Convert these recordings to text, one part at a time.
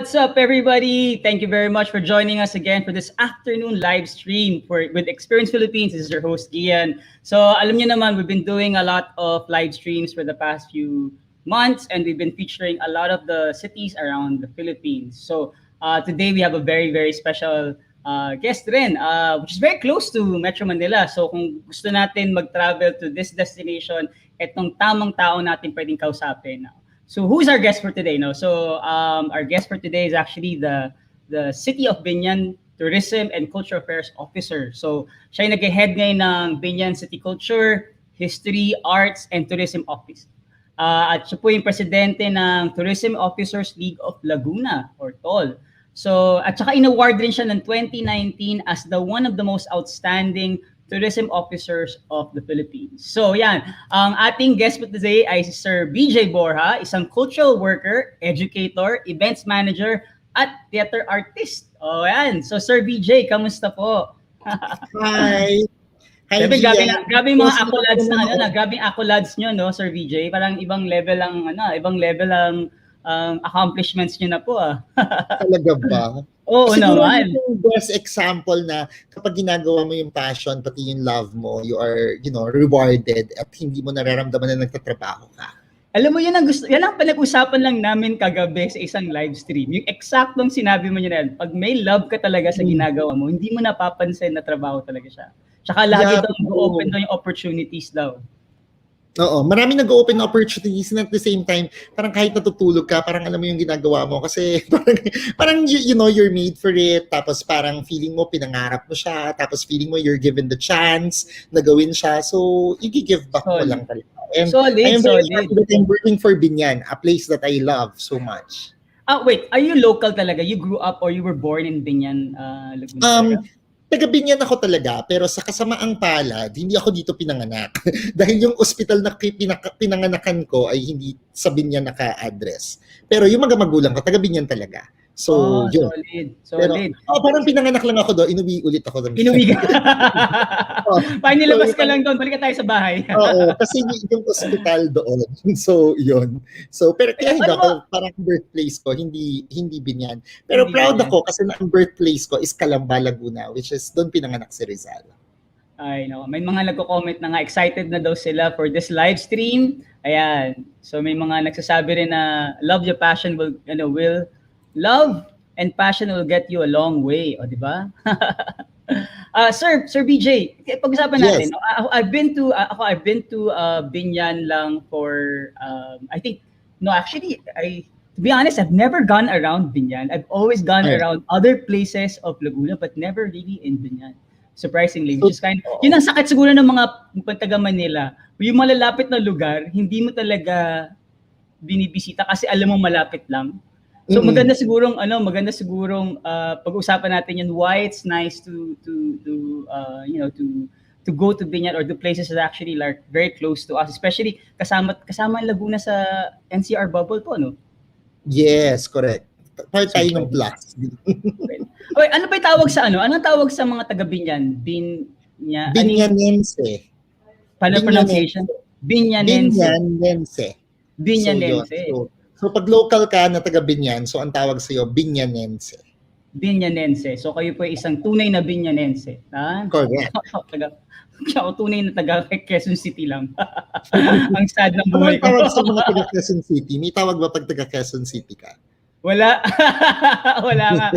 What's up, everybody? Thank you very much for joining us again for this afternoon live stream with Experience Philippines. This is your host, Gian. So, alam niyo naman, we've been doing a lot of live streams for the past few months, and we've been featuring a lot of the cities around the Philippines. So, today we have a very, very special guest rin, which is very close to Metro Manila. So, kung gusto natin mag-travel to this destination, etong tamang tao natin pwedeng kausapin. So who's our guest for today? No, so our guest for today is actually the City of Biñan Tourism and Cultural Affairs Officer. So siya yung nag-head ngayon ng Biñan City Culture, History, Arts, and Tourism Office. At siya po yung presidente ng Tourism Officers League of Laguna, or TOL. So at saka in-award rin siya ng 2019 as the one of the most outstanding tourism officers of the Philippines. So yan, ang ating guest for today ay si Sir BJ Borja, isang cultural worker, educator, events manager, at theater artist. Oh yan. So Sir BJ, kamusta po? Hi. Hi, grabe mga accolades na grabing accolades nyo, no, Sir BJ. Parang ibang level ang accomplishments nyo na po Talaga ba? Oo naman. Yung best example na kapag ginagawa mo yung passion, pati yung love mo, you are, rewarded at hindi mo nararamdaman na nagtatrabaho ka. Alam mo, yan ang pinag-usapan lang namin kagabi sa isang live stream. Yung eksaktong sinabi mo niya na, pag may love ka talaga sa ginagawa mo, hindi mo napapansin na trabaho talaga siya. Tsaka lagi daw mag-open daw yung opportunities daw. Oo, marami nag-open na opportunities and at the same time, parang kahit natutulog ka, parang alam mo yung ginagawa mo kasi parang you're made for it, tapos parang feeling mo pinangarap mo siya, tapos feeling mo you're given the chance na gawin siya, so i-give back mo lang talaga. And I am very happy that I'm working for Biñan, a place that I love so much. Wait, are you local talaga? You grew up or you were born in Biñan, Laguna? Taga Biñan ako talaga, pero sa kasamaang palad, hindi ako dito pinanganak. Dahil yung ospital na pinanganakan ko ay hindi sa Biñan naka-address. Pero yung mga magulang ko, taga Biñan talaga. So, yun. Solid. Pero, parang pinanganak lang ako doon, inuwi ulit ako doon. Inuwi ka? Parang nilabas ka lang doon, balik ka tayo sa bahay. Oo, kasi yung ospital doon. So, yun. So, pero kaya hindi ako, parang birthplace ko, hindi Biñan. Pero hindi proud ako kasi ang birthplace ko is Calamba, Laguna, which is doon pinanganak si Rizal. Ay, no. May mga nagko-comment na nga, excited na daw sila for this live stream. Ayan. So, may mga nagsasabi rin na love your passion love and passion will get you a long way, o di ba? Sir BJ, pag-usapan natin. Yes. I've been to Biñan lang for to be honest, I've never gone around Biñan. I've always gone around other places of Laguna but never really in Biñan. Surprisingly, which is yun ang sakit siguro ng mga taga Manila. Yung malalapit na lugar, hindi mo talaga binibisita kasi alam mo malapit lang. So maganda sigurong pag-usapan natin yun, why it's nice to go to Biñan or to places that actually like very close to us, especially kasama ang Laguna sa NCR bubble po, no? Yes, correct. Part tayo ng plus. Okay, ano pa yung tawag sa Anong tawag sa mga taga Biñan? Biñanense. Paano pronunciation? Biñanense. So pag local ka na taga Biñan, so ang tawag sa iyo Biñanense. Biñanense. So kayo po ay isang tunay na Biñanense. Correct. Ako tunay na taga Quezon City lang. Ang sad ng buhay ko. Ano tawag sa mga taga Quezon City? May tawag ba pag taga Quezon City ka? Wala. Wala nga.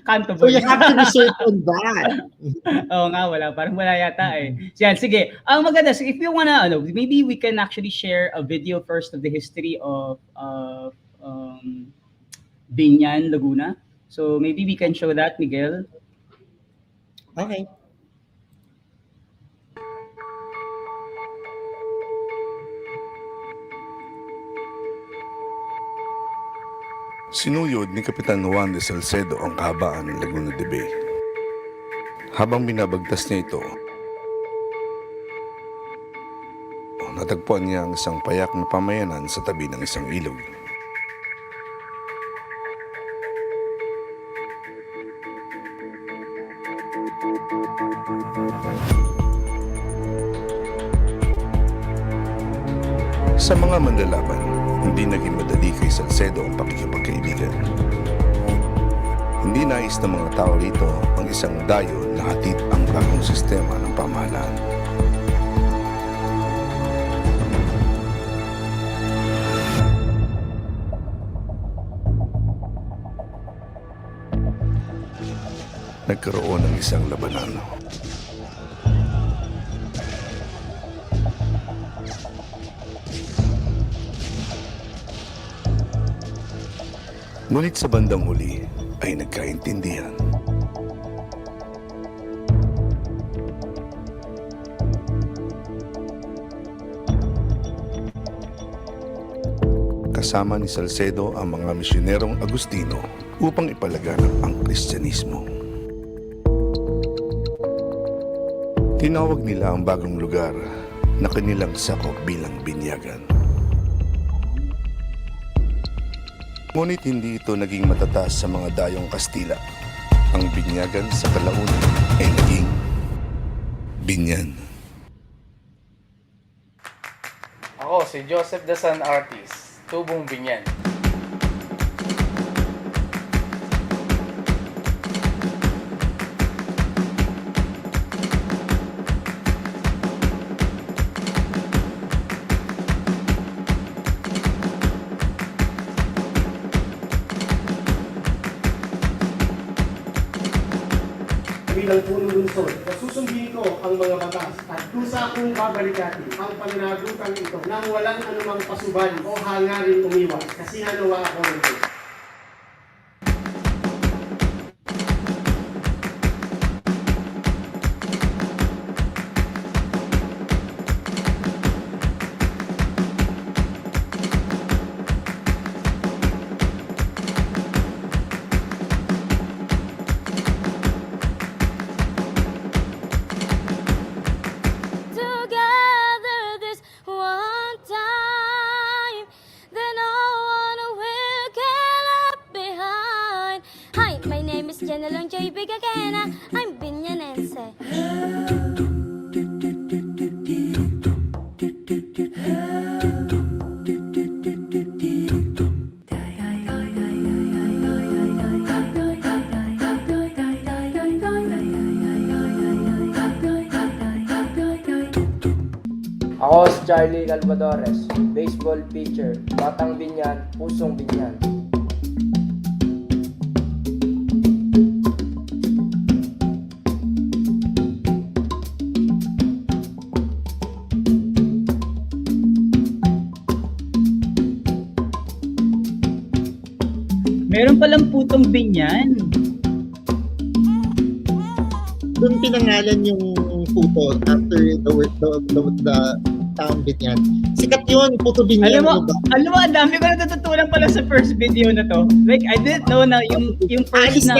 Kanto so you have to research on that. Oo nga, wala. Parang wala yata eh. Sige. Ang maganda, so if you wanna, maybe we can actually share a video first of the history of Biñan, Laguna. So maybe we can show that, Miguel. Okay. Sinuyod ni Kapitan Juan de Salcedo ang kahabaan ng Laguna de Bay. Habang binabagtas niya ito, natagpuan niya ang isang payak na pamayanan sa tabi ng isang ilog. Sa mga manlalaban, hindi naging madali kay Salcedo ang pakikipagkaibigan. Hindi nais ng mga tao rito ang isang dayo na hatid ang bagong sistema ng pamahalaan. Nagkaroon ng isang labanan. Ngunit sa bandang huli ay nagkaintindihan. Kasama ni Salcedo ang mga misyonerong Agustino upang ipalaganap ang Kristyanismo. Tinawag nila ang bagong lugar na kanilang sakop bilang binyagan. Ngunit hindi ito naging matataas sa mga dayong Kastila. Ang binyagan sa kalaunan ay naging Biñan. Ako si Joseph the Sun Artist, Tubong Biñan. Bilang punong lungsod, nasusundin ko ang mga batas at kusa kong babalikati ang pananagutan ito nang walang anumang pasuban o hangarin umiwas kasi hanawa ako nito. I'm Biñanense. Ako si Charlie Calvadores, baseball pitcher, batang Biñan, pusong Biñan. Meron palang Putong Biñan. Doon pinangalan yung Puto after the town Biñan. Sikat yun, Puto Biñan. Alam mo, ang dami ko natututunan pala sa first video na to. Like, I didn't know na yung first na...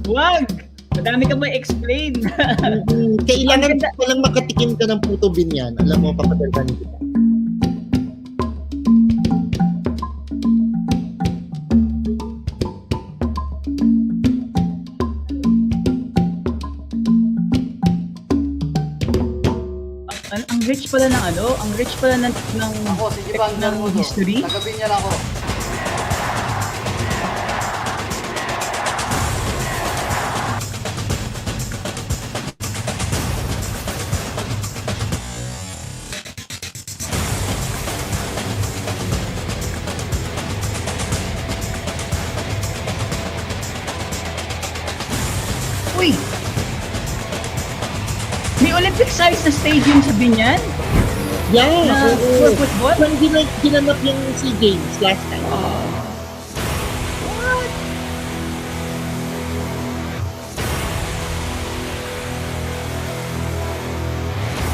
Wag! Madami ka ba explain? Kailangan palang makatikim ka ng Puto Biñan. Alam mo, papadalhan kita. Ang rich pala ng ano? Ang rich pala ng Ako si Jibang ng history? Taga Biñan ako. Uy! May Olympic size na stadium sa Biñan? Yeah, Na for football? Nang ginanap yung SEA Games last time. What?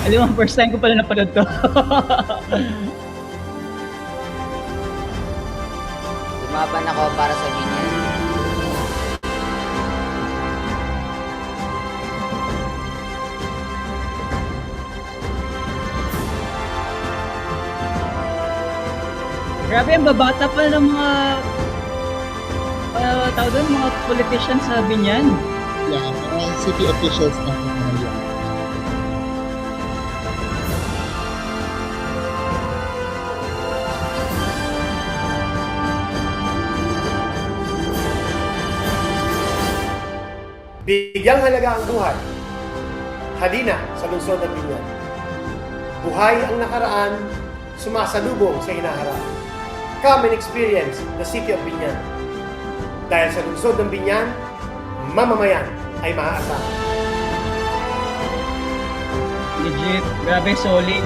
Alam mo, first time ko pala napanood to. Lumaban ako para sa Biñan. Grabe, ang babata pa ng mga tawag doon, mga politicians sa Biñan. Yeah, mga city officials na mga yan. Bigyang halaga ang buhay. Halina sa lungsod ng Biñan. Buhay ang nakaraan, sumasalubong sa hinaharap. Come and experience the city of Biñan. Dahil sa lungsod ng Biñan, mamamayan ay maaasahan. Legit. Grabe, solid.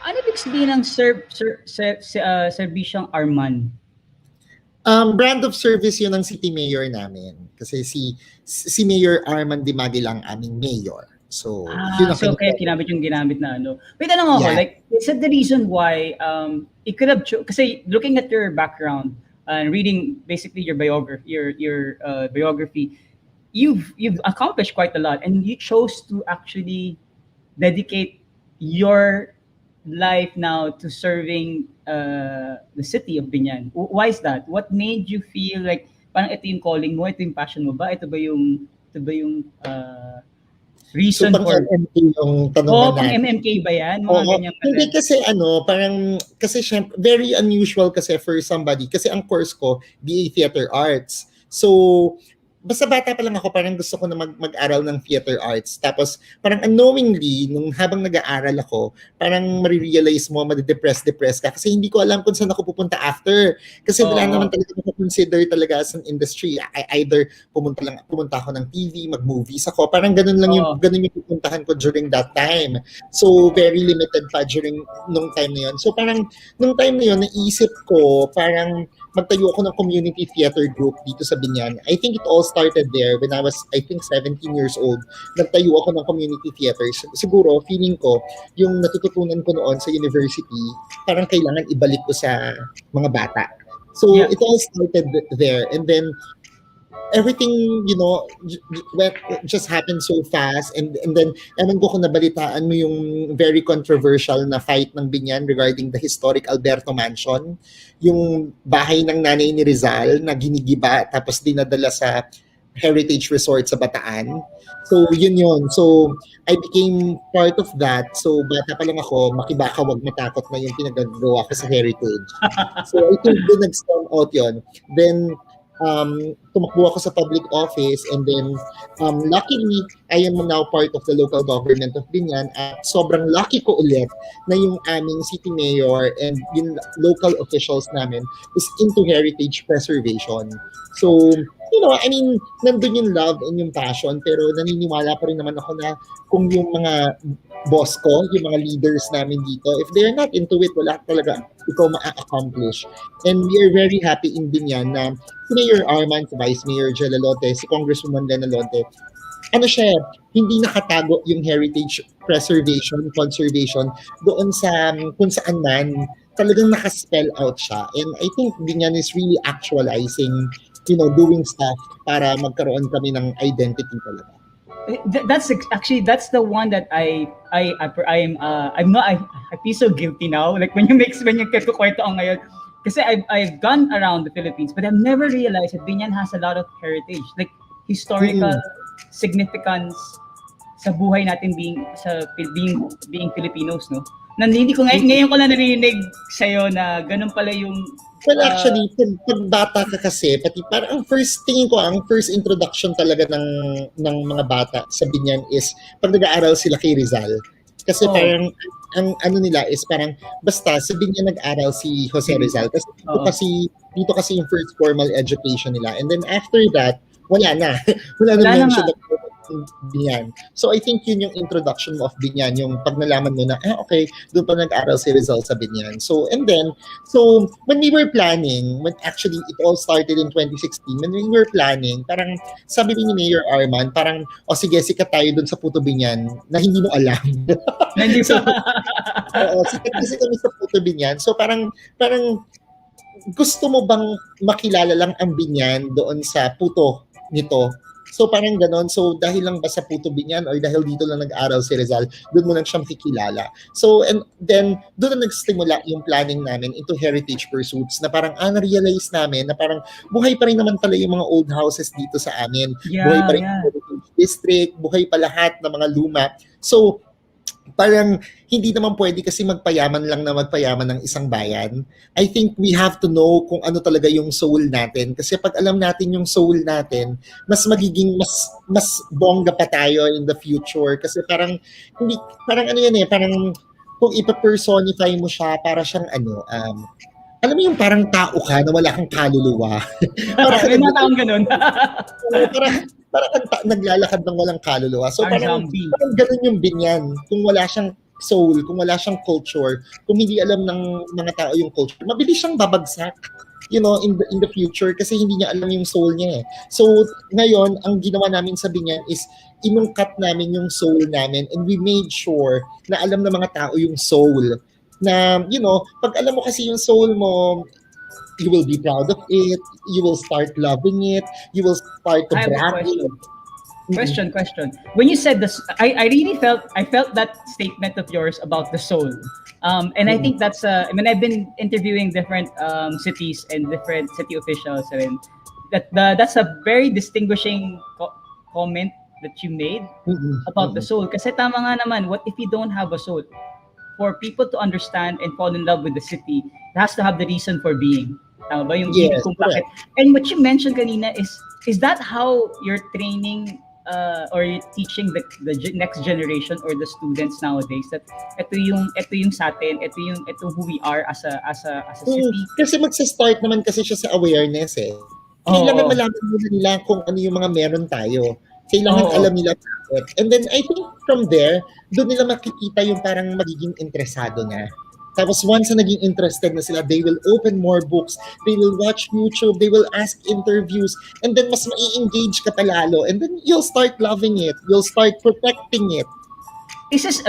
Ano ibig sabihin ng serbisyong Arman? Brand of service yun ng city mayor namin. Kasi si Mayor Arman Dimagi lang aming mayor. So, yun ang So kaya ginamit na ano. Wait, ano ako, Yeah. like, is that the reason why it could have kasi looking at your background and reading basically your biography, you've accomplished quite a lot, and you chose to actually dedicate your life now to serving the city of Biñan. Why is that? What made you feel like parang ito yung calling mo, ito yung passion mo ba? Ito ba yung reason so, pang for MMK yung tanong Oh, na pang natin. MMK ba yan? Mga Oo. ganyan pala. Hindi kasi kasi syempre, very unusual kasi for somebody. Kasi ang course ko, BA Theater Arts. So, basta bata pa lang ako, parang gusto ko na mag-aral ng theater arts. Tapos, parang unknowingly, nung habang nag-aaral ako, parang marirealize mo, madidepress ka. Kasi hindi ko alam kung saan ako pupunta after. Kasi wala naman talaga ako consider talaga as an industry. I either pumunta ako ng TV, mag-movies ako. Parang ganun yung pupuntahan ko during that time. So, very limited pa nung time na yun. So, parang, nung time na yun, naisip ko, parang, magtayo ako ng community theater group dito sa Biñan. I think it all started there when I was, 17 years old. Nagtayo ako ng community theater. Siguro, feeling ko, yung natututunan ko noon sa university, parang kailangan ibalik ko sa mga bata. So, It all started there. And then, everything, just happened so fast. And then, ewan ko kung nabalitaan mo yung very controversial na fight ng Biñan regarding the historic Alberto Mansion. Yung bahay ng nanay ni Rizal na ginigiba tapos dinadala sa Heritage Resort sa Bataan. So, yun. So, I became part of that. So, bata pa lang ako, makibaka wag matakot na yung pinagagawa ko sa Heritage. So, I think doon nag-storm out yun. Then, tumakbo ako sa public office, and then luckily I am now part of the local government of Biñan, at sobrang lucky ko ulit na yung aming city mayor and yung local officials namin is into heritage preservation. So, nandun yung love and yung passion, pero naniniwala pa rin naman ako na kung yung mga boss ko, yung mga leaders namin dito, if they're not into it, wala talaga ikaw ma-accomplish. And we are very happy in Biñan na si Mayor Arman, si Vice Mayor Jelalote, si Congresswoman Lenalote, hindi nakatago yung heritage preservation, conservation doon sa kung saan man, talagang nakaspell out siya. And I think Biñan is really actualizing, doing stuff para magkaroon kami ng identity talaga. That's the one that I feel so guilty now. Like when you kwento ako ngayon, kasi I've gone around the Philippines, but I've never realized that Biñan has a lot of heritage, like historical significance sa buhay natin being Filipinos, no? Hindi ko ngayon ko lang narinig sa'yo na ganun pala yung Well, actually, pag bata ka kasi, pati parang ang first introduction talaga ng mga bata sa Biñan is pag nag-aaral sila kay Rizal. Kasi parang, ang ano nila is parang, basta sa Biñan nag-aaral si Jose Rizal. Kasi dito kasi yung first formal education nila. And then after that, wala na. wala na mention na Biñan. So I think yun yung introduction mo of Biñan, yung pag nalaman mo na, okay, doon pa nag-aral si Rizal sa Biñan. So, and then, when we were planning, when actually it all started in 2016, when we were planning, parang sabi ni Mayor Arman, parang, sige, sikat tayo doon sa Puto Biñan na hindi mo alam. Sikat kasi kami sa Puto Biñan. So parang, gusto mo bang makilala lang ang Biñan doon sa Puto nito? So parang ganon. So dahil lang ba sa Puto Biñan or dahil dito lang nag-aral si Rizal, doon mo lang siyang kikilala. So and then doon na nagsimula yung planning namin into heritage pursuits na parang na-realize namin na parang buhay pa rin naman pala yung mga old houses dito sa amin. Buhay pa rin yung heritage district, buhay pa lahat ng mga luma. So parang hindi naman pwede kasi magpayaman lang na magpayaman ng isang bayan. I think we have to know kung ano talaga yung soul natin. Kasi pag alam natin yung soul natin, mas magiging mas bongga pa tayo in the future. Kasi parang hindi parang ano yan parang kung ipa-personify mo siya para siyang alam mo yung parang tao ka na wala kang kaluluwa. May mga taong ganun. parang naglalakad ng walang kaluluwa. So parang zombie. ganun yung Biñan. Kung wala siyang soul, kung wala siyang culture, kung hindi alam ng mga tao yung culture, mabilis siyang babagsak. In the future kasi hindi niya alam yung soul niya eh. So ngayon, ang ginawa namin sa Biñan is inungkat namin yung soul namin and we made sure na alam ng mga tao yung soul. Na, pag alam mo kasi yung soul mo, you will be proud of it, you will start loving it, you will start to brag it. Question. When you said this, I really felt that statement of yours about the soul. And I think that's I've been interviewing different cities and different city officials, and that's a very distinguishing comment that you made about the soul. Kasi tama nga naman, what if you don't have a soul? For people to understand and fall in love with the city, it has to have the reason for being. Tama ba? Yung Yes, kung bakit. And what you mentioned kanina is that how you're training or you're teaching the next generation or the students nowadays that ito yung sa atin, ito who we are as a city. Kasi magsa-start naman kasi siya sa awareness eh. Kailangan malaman muna nila kung ano yung mga meron tayo. Kailangan alam nila bakit. And then I think from there, doon nila makikita yung parang magiging interesado na. Tapos once na naging interested na sila, they will open more books, they will watch YouTube, they will ask interviews, and then mas mai-engage ka palalo. And then you'll start loving it. You'll start protecting it. Is this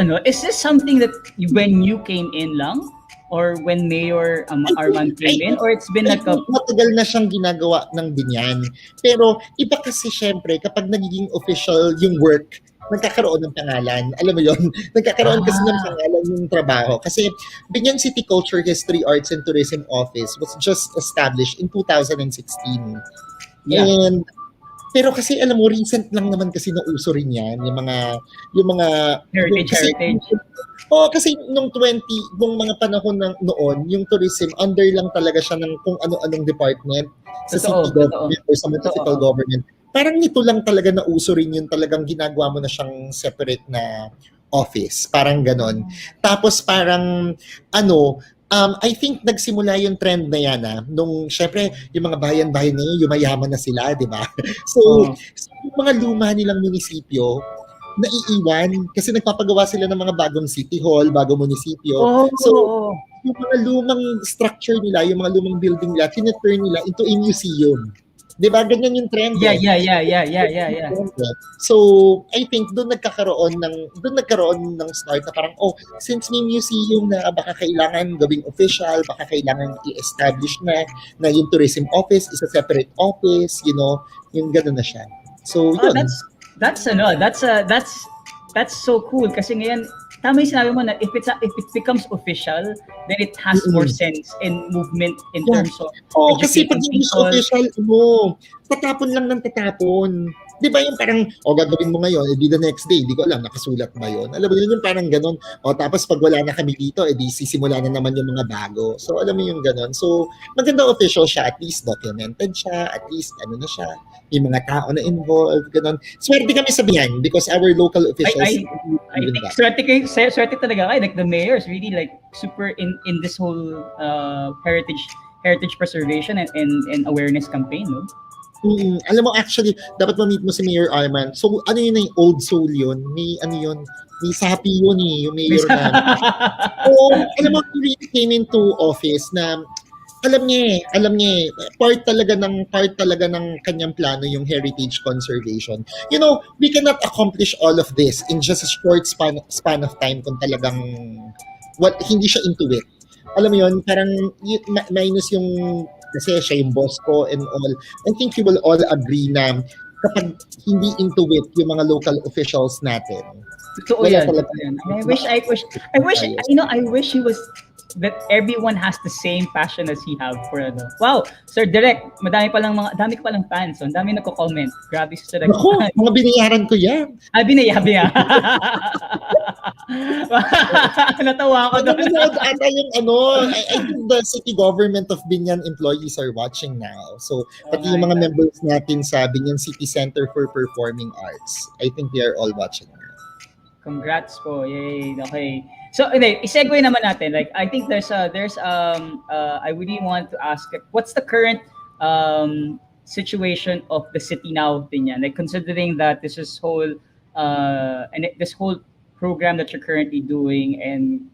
something that when you came in lang? Or when Mayor Arman came in? Or it's been like matagal na siyang ginagawa ng Biñan. Pero iba kasi syempre kapag nagiging official yung work, nagkakaroon ng pangalan. Alam mo yon, nagkakaroon kasi ng pangalan yung trabaho. Kasi Biñan City Culture, History, Arts and Tourism Office was just established in 2016. Yeah. And pero kasi alam mo, recent lang naman kasi nauso rin yan, yung mga heritage. Kasi nung mga panahon noon, yung tourism, under lang talaga siya ng kung ano-anong department sa city government or sa municipal government. Parang nito lang talaga nauso rin yun, talagang ginagawa mo na siyang separate na office. Parang ganon. Tapos parang, I think nagsimula yung trend na yan nung syempre yung mga bayan-bayan na yun, yumayaman na sila, di ba? So yung mga luma nilang munisipyo, naiiwan kasi nagpapagawa sila ng mga bagong city hall, bagong munisipyo. So yung mga lumang structure nila, yung mga lumang building nila, tineturn nila into a museum. Diba? Ganyan yung trend. Yeah. So, I think doon nagkaroon ng start na parang, since may museum na baka kailangan gawing official, baka kailangan i-establish na yung tourism office is a separate office, yung gano'n na siya. So, yun. That's so cool kasi ngayon tama yung sinabi mo na if it becomes official, then it has more sense in movement in terms of kasi pag hindi official, tatapon lang ng tatapon. Di ba yung parang, gagawin mo ngayon, edi the next day, di ko alam, nakasulat ba yun? Alam mo yun, yung parang ganon. Tapos pag wala na kami dito, edi sisimula na naman yung mga bago. So, alam mo yung ganon. So, maganda official siya, at least documented siya, at least na siya, yung mga tao na involved, ganon. Swerte kami sabihan because our local officials I think swerte talaga kayo. Like the mayor is really like super in this whole heritage preservation and awareness campaign, no? Alam mo, actually, dapat ma-meet mo si Mayor Arman. So, ano yun yung old soul yun? May sapi yun yung mayor na. Alam mo, he really came into office na alam niya part talaga ng kanyang plano yung heritage conservation. We cannot accomplish all of this in just a short span of time kung talagang hindi siya into it. Alam mo yun, parang minus yung kasi siya yung boss ko and all. I think you will all agree na kapag hindi into it yung mga local officials natin. Totoo Wala yan. talaga. Totoo yan. I wish he was that everyone has the same passion as he have for ano. Wow, Sir Direk, dami ko palang fans. So, ang dami nagko-comment. Grabe si Sir Direk. Ako, mga binayaran ko yan. Binayabi ah. Natawa ako doon. Nanonood ata yung I think the city government of Biñan employees are watching now. So, pati yung mga members natin sa Biñan City Center for Performing Arts, I think they are all watching now. Congrats po. Yay. Okay. So, i-segue naman natin. Like, I think I really want to ask, what's the current situation of the city now, Biñan? Like, considering that this whole program that you're currently doing, and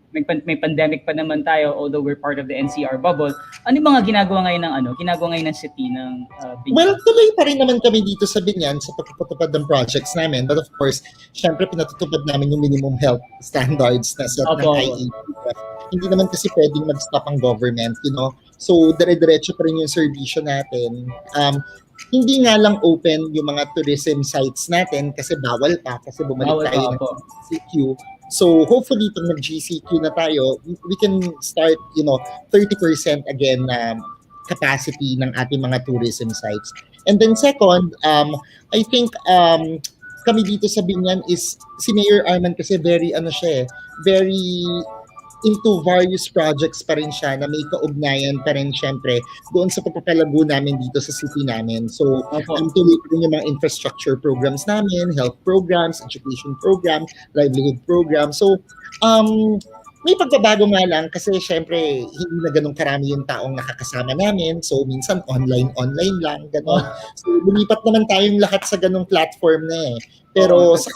may pandemic pa naman tayo, although we're part of the NCR bubble. Ano yung mga ginagawa ngayon ng city ng Biñan? Well, tuloy pa rin naman kami dito sa Biñan sa pagpapatupad ng projects namin. But of course, syempre pinatutupad namin yung minimum health standards na set ng IAP. Hindi naman kasi pwedeng mag-stop ang government, So, dire-diretso pa rin yung serbisyo natin. Hindi nga lang open yung mga tourism sites natin kasi bawal pa kasi bumalik tayo ng GCQ. So hopefully pag nag-GCQ na tayo, we can start, 30% again na capacity ng ating mga tourism sites. And then second, I think kami dito sa Biñan is si Mayor Arman kasi very into various projects pa rin siya na may kaugnayan pa rin syempre doon sa pagpapalago namin dito sa city namin. So, tuloy pa rin yung mga infrastructure programs namin, health programs, education program, livelihood program. So, may pagbabago nga lang kasi syempre hindi na ganun karami yung taong nakakasama namin. So, minsan online lang, gano'n. So, lumipat naman tayong lahat sa ganung platform na eh. Pero sa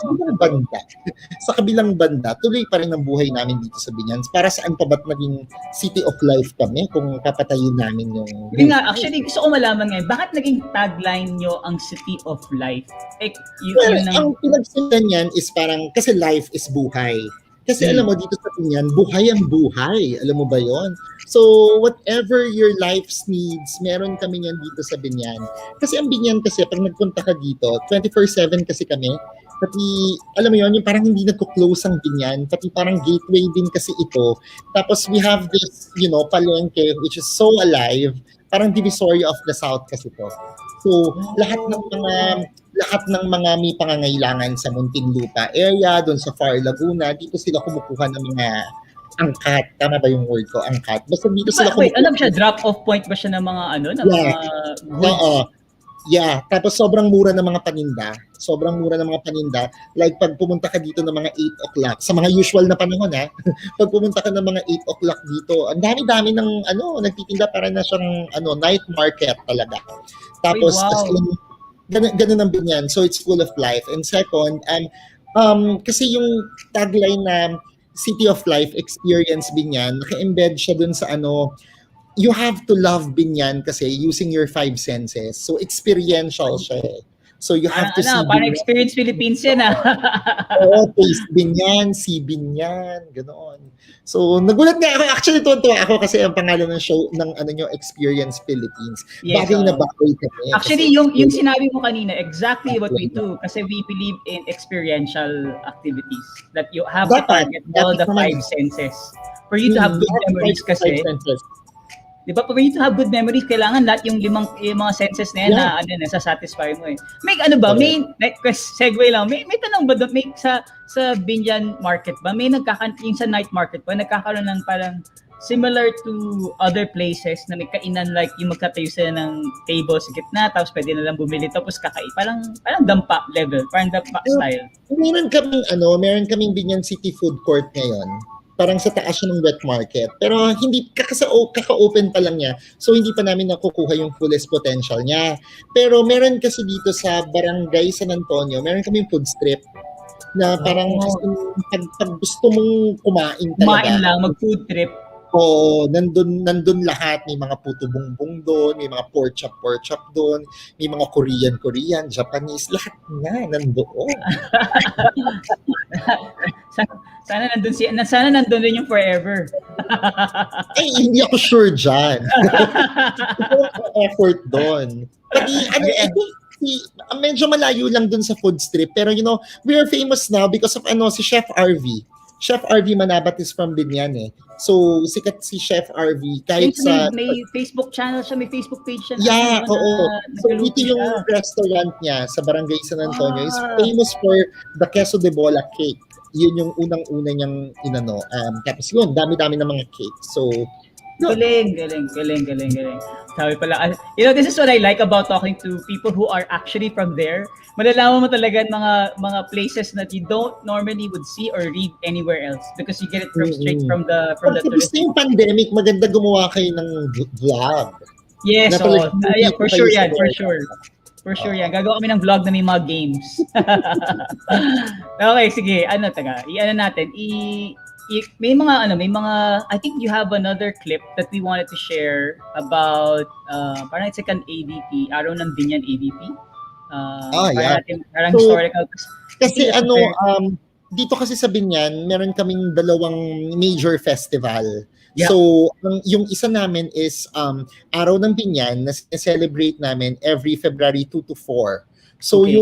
kabilang banda, tuloy pa rin ang buhay namin dito sa Biñan. Para saan pa ba't naging city of life kami kung papatayin namin yung... Hindi nga, actually, gusto ko malaman ngayon, bakit naging tagline nyo ang city of life? Ang pinagsimulan yan is parang, kasi life is buhay. Kasi alam mo, dito sa Biñan, buhay ang buhay. Alam mo ba yon? So, whatever your life's needs, meron kami yan dito sa Biñan. Kasi ang Biñan kasi, pag nagpunta ka dito, 24/7 kasi kami. Pati, alam mo yon, yung parang hindi nagko-close ang Biñan. Pati parang gateway din kasi ito. Tapos we have this, palengke, which is so alive. Parang divisoria of the South kasi to. So, lahat ng mga may pangangailangan sa Muntinlupa area, doon sa Far Laguna, dito sila kumukuha ng mga angkat. Tama ba yung word ko? Angkat. Basta dito sila kumukuha. Alam siya, drop-off point ba siya ng mga mga goods? Yeah. Tapos sobrang mura ng mga paninda. Like pag pumunta ka dito ng mga 8 o'clock, sa mga usual na panahon pag pumunta ka ng mga 8 o'clock dito, ang dami-dami ng nagtitinda para na siyang night market talaga. Tapos ganun ang Biñan. So it's full of life. And second, kasi yung tagline na City of Life Experience Biñan, naka-embed siya dun sa you have to love Biñan kasi using your 5 senses. So experiential siya eh. So you have to see parang Experience Philippines yan taste Biñan, see Biñan, ganoon. So nagulat nga ako, actually tuwa ako kasi ang pangalan ng show ng Experience Philippines. Yes, bagay na bagay kami. Actually yung sinabi mo kanina, exactly what we do kasi we believe in experiential activities that you have to target all the 5 senses. For you to have good memories kasi. Di ba, for you to have good memories, kailangan lahat yung mga senses na yan na sasatisfy mo eh. May segue lang, may tanong ba doon, may sa Biñan market ba, may yung sa night market ba, nagkakaroon ng parang similar to other places na may kainan like yung magkatayo sila ng table sa gitna, tapos pwede na lang bumili, tapos kakain, parang dampa level, parang dampa style. Meron kaming Biñan City Food Court ngayon. Parang sa taas siya ng wet market. Pero hindi, kaka-open pa lang niya. So, hindi pa namin nakukuha yung fullest potential niya. Pero meron kasi dito sa Barangay San Antonio, meron kaming food strip na parang pag gusto mong kumain talaga. Kumain lang, mag-food trip. Oo, nandun lahat. May mga puto bongbong doon, may mga pork chop doon, may mga Korean, Japanese, lahat na nandoon. Sana nandun din yung forever. Ay, hindi ako sure dyan. Ito ang effort doon. Pati, kasi medyo malayo lang dun sa food strip. Pero we are famous now because of si Chef RV. Chef RV Manabat is from Biñan eh. So, sikat si Chef RV kahit sa... May Facebook channel siya, may Facebook page siya. Yeah, oo. So, nagluluto dito yung siya. restaurant niya sa Barangay San Antonio is famous for the queso de bola cake. Yun yung unang-una niyang tapos yun, dami-dami ng mga cake. So, galing. Sabi pala, this is what I like about talking to people who are actually from there. Malalaman mo talaga mga places that you don't normally would see or read anywhere else because you get it straight from the Tapos tourist. yung pandemic, maganda gumawa kayo ng vlog. Yes, Na talagang yeah, for sure kayo yan, sa for work. sure. For sure yan. Gagawa kami ng vlog na may mga games. Okay, sige. Natin. May mga I think you have another clip that we wanted to share about parang it's like an AVP, Araw ng Biñan AVP. Yeah. Parang So, historical. Kasi dito kasi sa Biñan, meron kaming dalawang major festival. Yeah. So, yung isa namin is Araw ng Biñan na celebrate namin every February 2 to 4. So, Okay.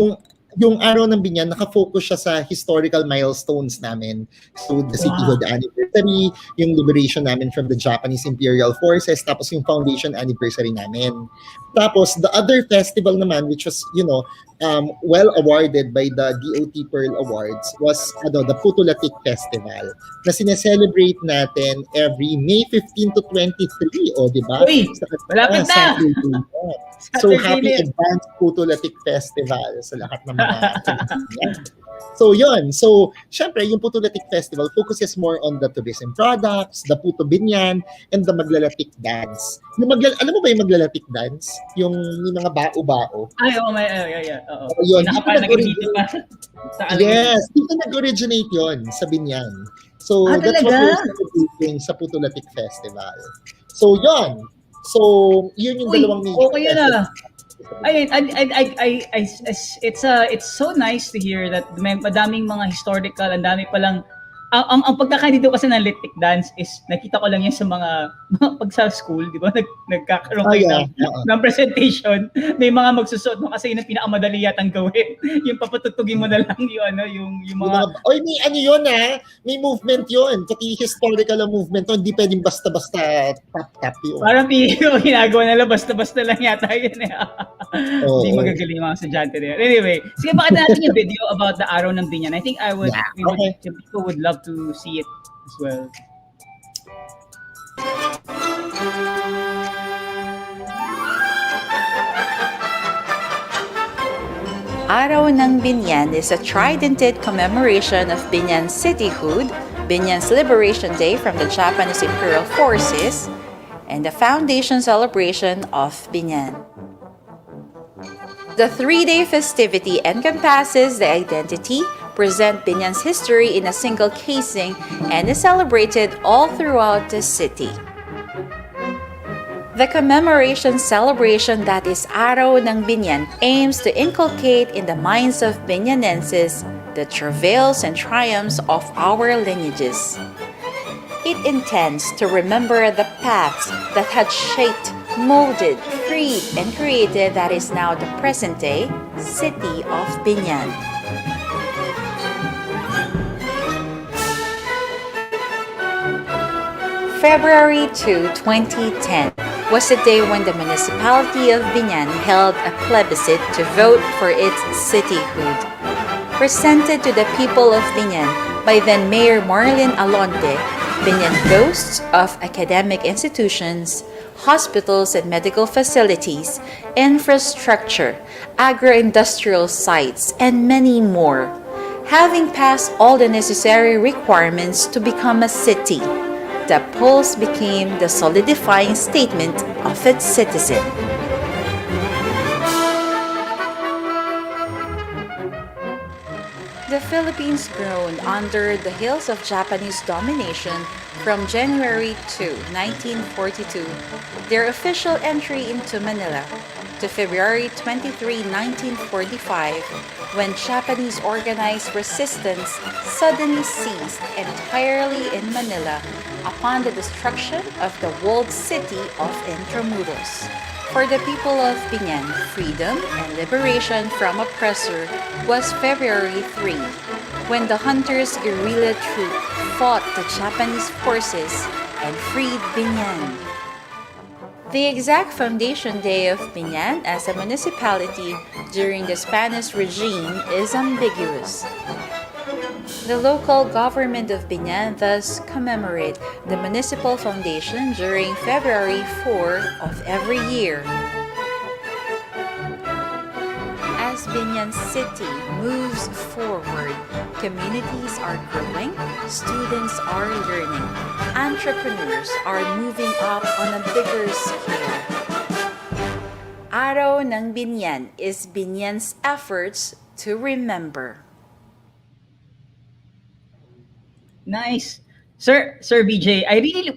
yung Araw ng Biñan, nakafocus siya sa historical milestones namin. So, the cityhood anniversary, yung liberation namin from the Japanese Imperial Forces, tapos yung foundation anniversary namin. Tapos, the other festival naman, which was, well awarded by the DOT Pearl Awards, was the Puto Latik Festival na sineselebrate natin every May 15 to 23. O, di ba? Uy, malapit na! So, Saturday happy na. advance Puto Latik Festival sa lahat ng mga So, yun. So, syempre, yung Puto Latik Festival focuses more on the tourism products, the Puto Biñan, and the Maglalatik dance. Alam mo ba yung Maglalatik dance? Yung mga bao-bao. Ay, yeah. Oo. Yun, Dito pa. Yes, dito nag-originate yun sa Biñan. So, that's what talaga? we're celebrating sa Puto Latik Festival. So, yun. So, yun yung dalawang major okay yun festivals. It's so nice to hear that madaming mga historical, ang dami palang ang pagkakain dito kasi ng Latik dance is nakita ko lang yan sa mga pag sa school, di ba? Nagkakaroon kayo ng presentation. May mga magsusuot mo kasi yun ang pinakamadali yatang gawin. Yung papatutugin mo na lang yung mga... Oy, may yun may movement yun. Pati historical ang movement yun. Hindi pwedeng basta-basta tap yun. Parang ginagawa nila basta-basta lang yata yun eh. Hindi magagaling yung mga estudyante na yun. Anyway, sige, bakit natin yung video about the Araw ng Biñan? I think people would love to see it as well. Araw ng Biñan is a tridented commemoration of Biñan cityhood, Biñan's liberation day from the Japanese Imperial Forces, and the foundation celebration of Biñan. The three-day festivity encompasses the identity, present Biñan's history in a single casing, and is celebrated all throughout the city. The commemoration celebration that is Araw ng Biñan aims to inculcate in the minds of Biñanenses the travails and triumphs of our lineages. It intends to remember the paths that had shaped, molded, freed, and created that is now the present-day city of Biñan. February 2, 2010 was the day when the municipality of Biñan held a plebiscite to vote for its cityhood. Presented to the people of Biñan by then Mayor Marlene Alonte, Biñan boasts of academic institutions, hospitals and medical facilities, infrastructure, agro-industrial sites, and many more. Having passed all the necessary requirements to become a city, the polls became the solidifying statement of its citizen. The Philippines groaned under the heels of Japanese domination from January 2, 1942, their official entry into Manila, to February 23, 1945, when Japanese organized resistance suddenly ceased entirely in Manila upon the destruction of the walled city of Intramuros. For the people of Biñan, freedom and liberation from oppressor was February 3, when the hunters' guerrilla troop fought the Japanese forces and freed Biñan. The exact foundation day of Biñan as a municipality during the Spanish regime is ambiguous. The local government of Biñan thus commemorate the municipal foundation during February 4 of every year. As Biñan City moves forward, communities are growing, students are learning, entrepreneurs are moving up on a bigger scale. Araw ng Biñan is Biñan's efforts to remember. Nice. Sir BJ,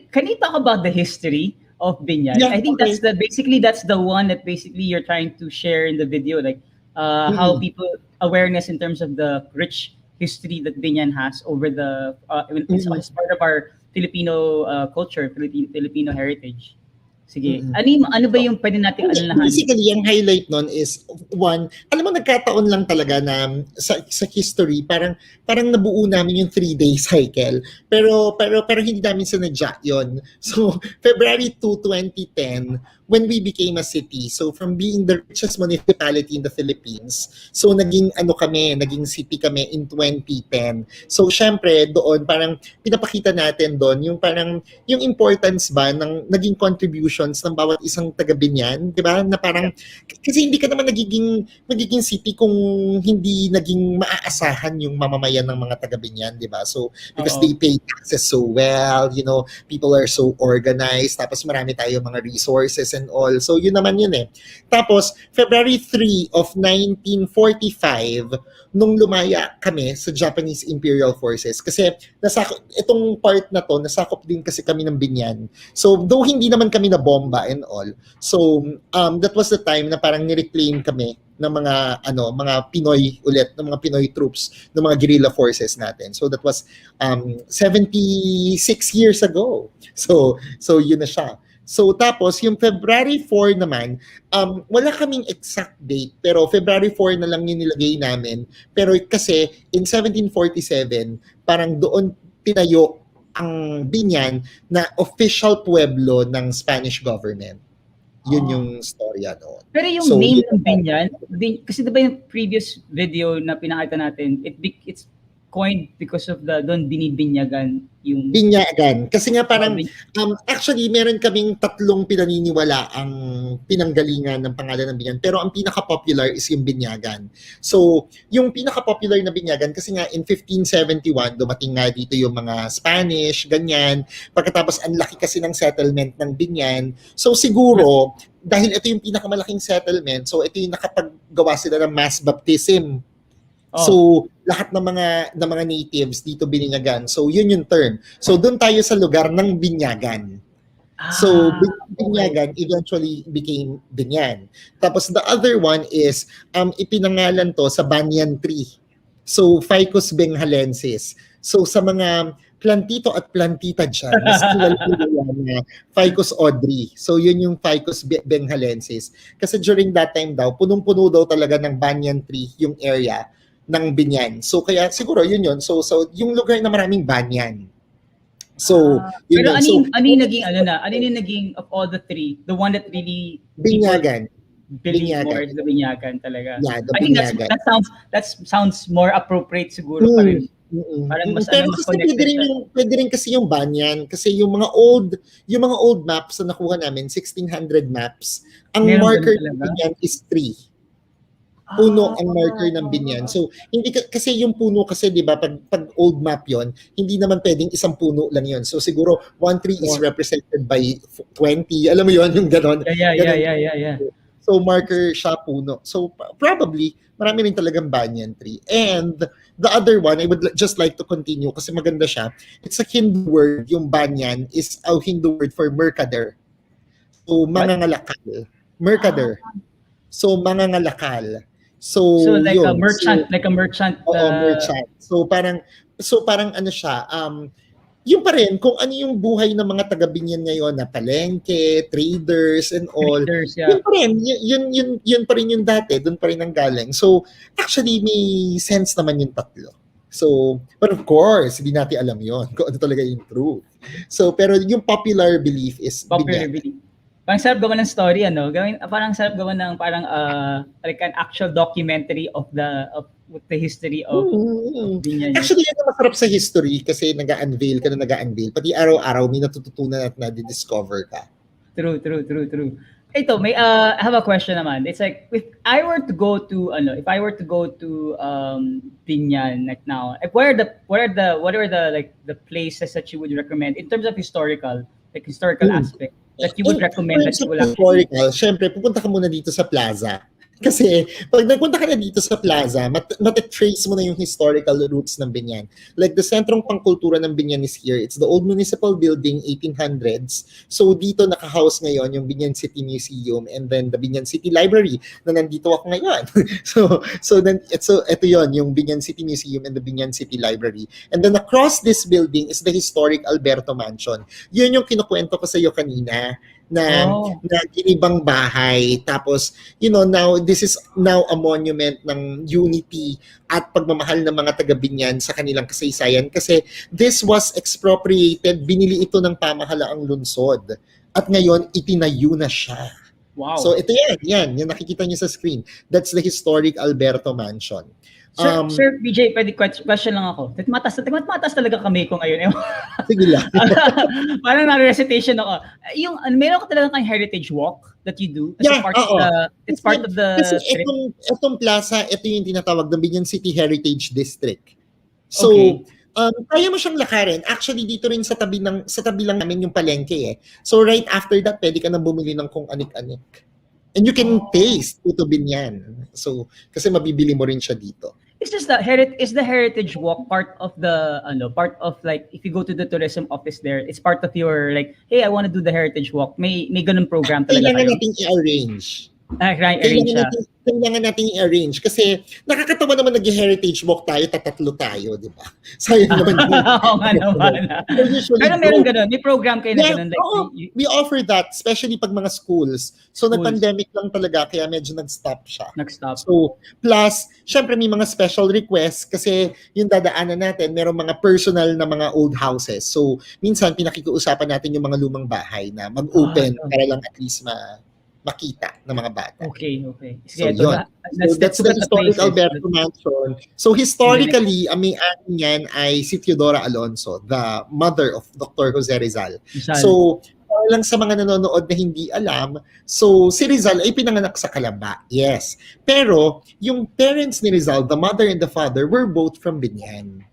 can you talk about the history of Biñan? Yeah, I think okay. that's the one that basically you're trying to share in the video, like how people awareness in terms of the rich history that Biñan has over the it's part of our Filipino culture, Filipino heritage. Sige. Ano ba yung pwede nating alalahanin? Basically, yung highlight nun is, one, alam mo, nagkataon lang talaga na sa history, parang nabuo namin yung 3-day cycle. Pero hindi namin sinadya yun. So, February 2, 2010, when we became a city, so from being the richest municipality in the Philippines, so naging city kami in 2010. So, syempre, doon, parang pinapakita natin doon, yung importance ba ng naging contributions ng bawat isang taga-Biñan, di ba? Na parang, kasi hindi ka naman magiging city kung hindi naging maaasahan yung mamamayan ng mga taga-Biñan, di ba? So, because they pay taxes so well, people are so organized, tapos marami tayo mga resources and all. So, yun naman yun eh. Tapos, February 3 of 1945, nung lumaya kami sa Japanese Imperial Forces, kasi itong part na to, nasakop din kasi kami ng Biñan. So, though hindi naman kami na bomba and all, so, that was the time na parang nireclaim kami ng mga Pinoy ulit, ng mga Pinoy troops, ng mga guerrilla forces natin. So, that was 76 years ago. So, yun na siya. So, tapos, yung February 4 naman, wala kaming exact date, pero February 4 na lang yung nilagay namin. Pero kasi, in 1747, parang doon tinayo ang Biñan na official pueblo ng Spanish government. Yun yung storya noon. Pero yung name ng Biñan, kasi diba yung previous video na pinakita natin, it's coined because of doon binibinyagan yung Binyagan. Kasi nga parang, actually, meron kaming 3 pinaniniwala ang pinanggalingan ng pangalan ng Biñan. Pero ang pinaka-popular is yung Binyagan. So, yung pinaka-popular na Binyagan, kasi nga in 1571, dumating nga dito yung mga Spanish, ganyan. Pagkatapos, ang laki kasi ng settlement ng Biñan. So, siguro, dahil ito yung pinakamalaking settlement, so ito yung nakapaggawa sila ng mass baptism. So, lahat ng mga natives dito bininyagan. So, yun yung term. So, doon tayo sa lugar ng Binyagan. So, Binyagan eventually became Biñan. Tapos, the other one is, ipinangalan to sa banyan tree. So, Ficus benghalensis. So, sa mga plantito at plantita dyan, mas kilala na Ficus audrey. So, yun yung Ficus benghalensis. Kasi during that time daw, punong-puno daw talaga ng banyan tree yung area ng Biñan. So, kaya siguro yun yun. So yung lugar na maraming banyan. So, yun pero yun. ano yung naging of all the 3, the one that really Binyagan. Believe more is the Binyagan talaga. Yeah, the I think Binyagan. that sounds more appropriate siguro pa rin. Parang mas pero mas kasi pwede rin kasi yung banyan, kasi yung mga old maps na nakuha namin, 1600 maps, ang marker ng Biñan is 3. Puno ang marker ng Biñan. So, hindi kasi yung puno kasi, di ba, pag old map yon, hindi naman pwedeng isang puno lang yon. So, siguro, 1 tree is represented by 20. Alam mo yon, yung ganon. Yeah. So, marker siya puno. So, probably, marami rin talagang banyan tree. And the other one, I would just like to continue kasi maganda siya. It's a Hindu word. Yung banyan is a Hindu word for mercader. So, mangangalakal. Mercader. So, mangangalakal. So like yun. a merchant, like a merchant. Oo, merchant. So parang ano siya, yung pa rin, kung ano yung buhay ng mga taga-Biñan ngayon na palengke, traders, and all, Traders, yeah. yun pa rin, yun pa rin yung dati, dun pa rin ang galing. So, actually, may sense naman yung tatlo. So, but of course, hindi natin alam yon kung ano talaga yung truth. So, pero yung popular belief is Popular Biñan. belief. Parang sarap gawa ng story, ano? Parang sarap gawa ng parang like an actual documentary of the history of Biñan. Actually, yan ang masarap sa history kasi nag-unveil ka na nag-unveil. Pati araw-araw may natututunan at na-discover ka. True. Ito, I have a question naman. It's like if I were to go to Biñan like now, like what are the like the places that you would recommend in terms of historical aspect that you would recommend that you will historical, syempre, pupunta ka muna dito sa plaza. Kasi pag nagpunta ka na dito sa plaza, matatrace mo na yung historical roots ng Biñan. Like the Centro Pecultura ng Biñan is here. It's the old municipal building, 1800s. So dito naka-house ngayon yung Biñan City Museum and then the Biñan City Library na nandito ako ngayon. so ito yon yung Biñan City Museum and the Biñan City Library. And then across this building is the historic Alberto Mansion. Yun yung kinukwento ko sa iyo kanina na ginibang bahay. Tapos, now, this is now a monument ng unity at pagmamahal ng mga taga-Biñan sa kanilang kasaysayan kasi this was expropriated, binili ito ng pamahalaang lungsod at ngayon itinayo na siya. Wow. So ito yan nakikita niyo sa screen. That's the historic Alberto Mansion. Sir BJ, pwede question lang ako. Matas talaga kami ko ngayon. Sige lang. Parang na-recitation ako. Meron ka talaga kang heritage walk that you do? Kasi it's part of the kasi itong plaza, ito yung tinatawag ng Biñan City Heritage District. So, kaya mo siyang lakarin. Actually, dito rin sa tabi lang namin yung palengke eh. So, right after that, pwede ka nang bumili ng kung anik-anik. And you can taste Puto Biñan. So, kasi mabibili mo rin siya dito. Is the heritage walk part of like if you go to the tourism office there, it's part of your like, hey, I want to do the heritage walk. May ganun program talaga kailangan tayo. nating i-arrange. Kailangan nating i-arrange kasi nakakatawa naman nag-heritage walk tayo, tatatlo tayo, di ba? Sayang naman yun. Oo nga naman. Pero meron ganun, may program kayo na ganun. Like, we offer that, especially pag mga schools. So, nag-pandemic lang talaga, kaya medyo nag-stop siya. So, plus, syempre may mga special requests kasi yung dadaanan natin, merong mga personal na mga old houses. So, minsan, pinakikiusapan natin yung mga lumang bahay na mag-open para lang at least makita ng mga bata. Okay. So, yun. That's the historic Alberto Mansion. So, historically, ang may-ari niyan ay si Teodora Alonso, the mother of Dr. Jose Rizal. So, lang sa mga nanonood na hindi alam, so si Rizal ay pinanganak sa Calamba. Yes. Pero, yung parents ni Rizal, the mother and the father, were both from Biñan.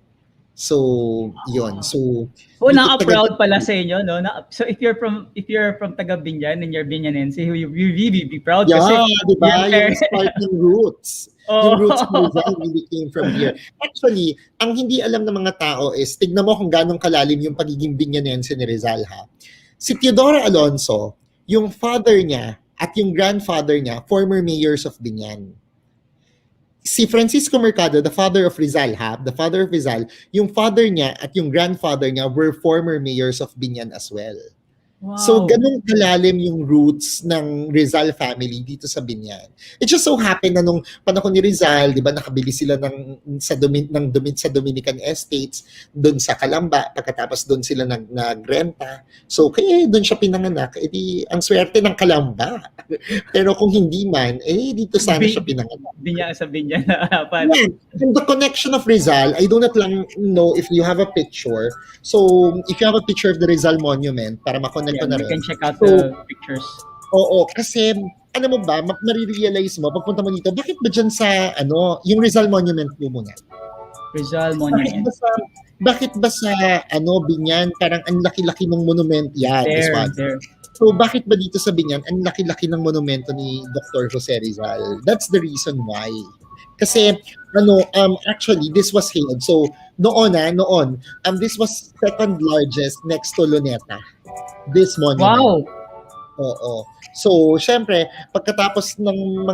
So, yun. So, naka-proud pala sa inyo, no? So, if you're from taga Biñan and you're Biñanense, you really be proud kasi diba? Yung Spartan roots. Yung roots ni Rizal really came from here. Actually, ang hindi alam ng mga tao is, tignan mo kung ganong kalalim yung pagiging Biñanense ni Rizal, ha? Si Teodora Alonso, yung father niya at yung grandfather niya, former mayors of Biñan. Si Francisco Mercado, the father of Rizal, yung father niya at yung grandfather niya were former mayors of Biñan as well. Wow. So, ganun kalalim yung roots ng Rizal family dito sa Biñan. It just so happened na nung panahon ni Rizal, di ba, nakabili sila sa Dominican Estates, doon sa Calamba, pagkatapos doon sila nagrenta. So, kaya doon siya pinanganak. Ang swerte ng Calamba. Pero kung hindi man, dito sana siya pinanganak. Sa Biñan. And the connection of Rizal, I do not lang know if you have a picture. So, if you have a picture of the Rizal Monument, para makonect ko na rin. You can check out the pictures. Oo, kasi, ano mo ba, marirealize mo, pagpunta mo dito, bakit ba dyan sa, yung Rizal Monument mo muna? Rizal Monument. Bakit ba sa Biñan, parang ang laki-laki ng monument yan? There. So, bakit ba dito sa Biñan, ang laki-laki ng monumento ni Dr. Jose Rizal? That's the reason why. Kasi, actually, this was hailed. So, noon, this was second largest next to Luneta. This monument. Wow! Oo. So, syempre, pagkatapos ng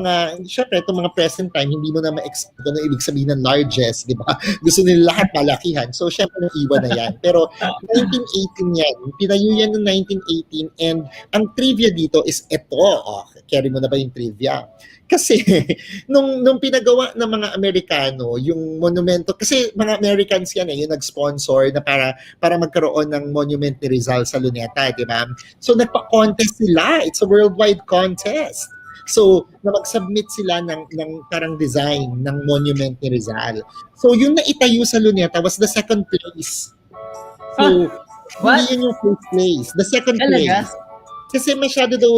syempre, itong mga present time, hindi mo na ma-expect ano ibig sabihin ng largest, di ba? Gusto nila lahat malakihan. So, syempre, iwan na yan. Pero, 1918 yan. Pinayo yan noong 1918 and ang trivia dito is ito. Oh, carry mo na ba yung trivia? Kasi, nung pinagawa ng mga Amerikano, yung monumento, kasi mga Americans yan yung nag-sponsor na para magkaroon ng monument ni Rizal sa Luneta, di ba? So, nagpa-contest sila. It's a worldwide contest. So, na mag-submit sila ng parang design ng monument ni Rizal. So, yung naitayo sa Luneta was the second place. So, hindi yun yung first place. The second place. Kasi masyado daw,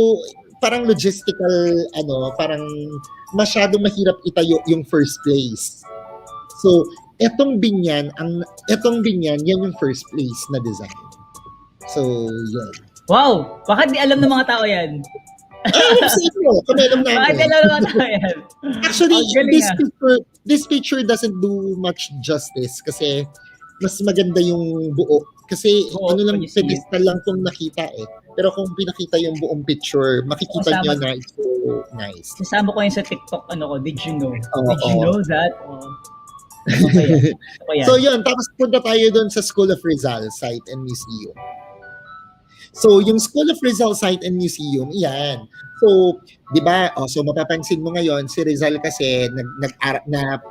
parang logistical, parang masyado mahirap itayo yung first place. So, etong Biñan, yan yung first place na design. So, yun. Wow! Bakit di alam ng mga tao yan? Kami alam namin. Bakit di alam ng mga tao yan? Actually, this picture doesn't do much justice kasi mas maganda yung buo. Kasi lang, pedestal lang itong nakita Pero kung pinakita yung buong picture, makikita nyo na it's so nice. Kasama ko yun sa TikTok, did you know? Did you know that? Okay, yan. So yun, tapos punta tayo doon sa School of Rizal Site and Museum. So yung School of Rizal Site and Museum, yan. So, di ba, so mapapansin mo ngayon, si Rizal kasi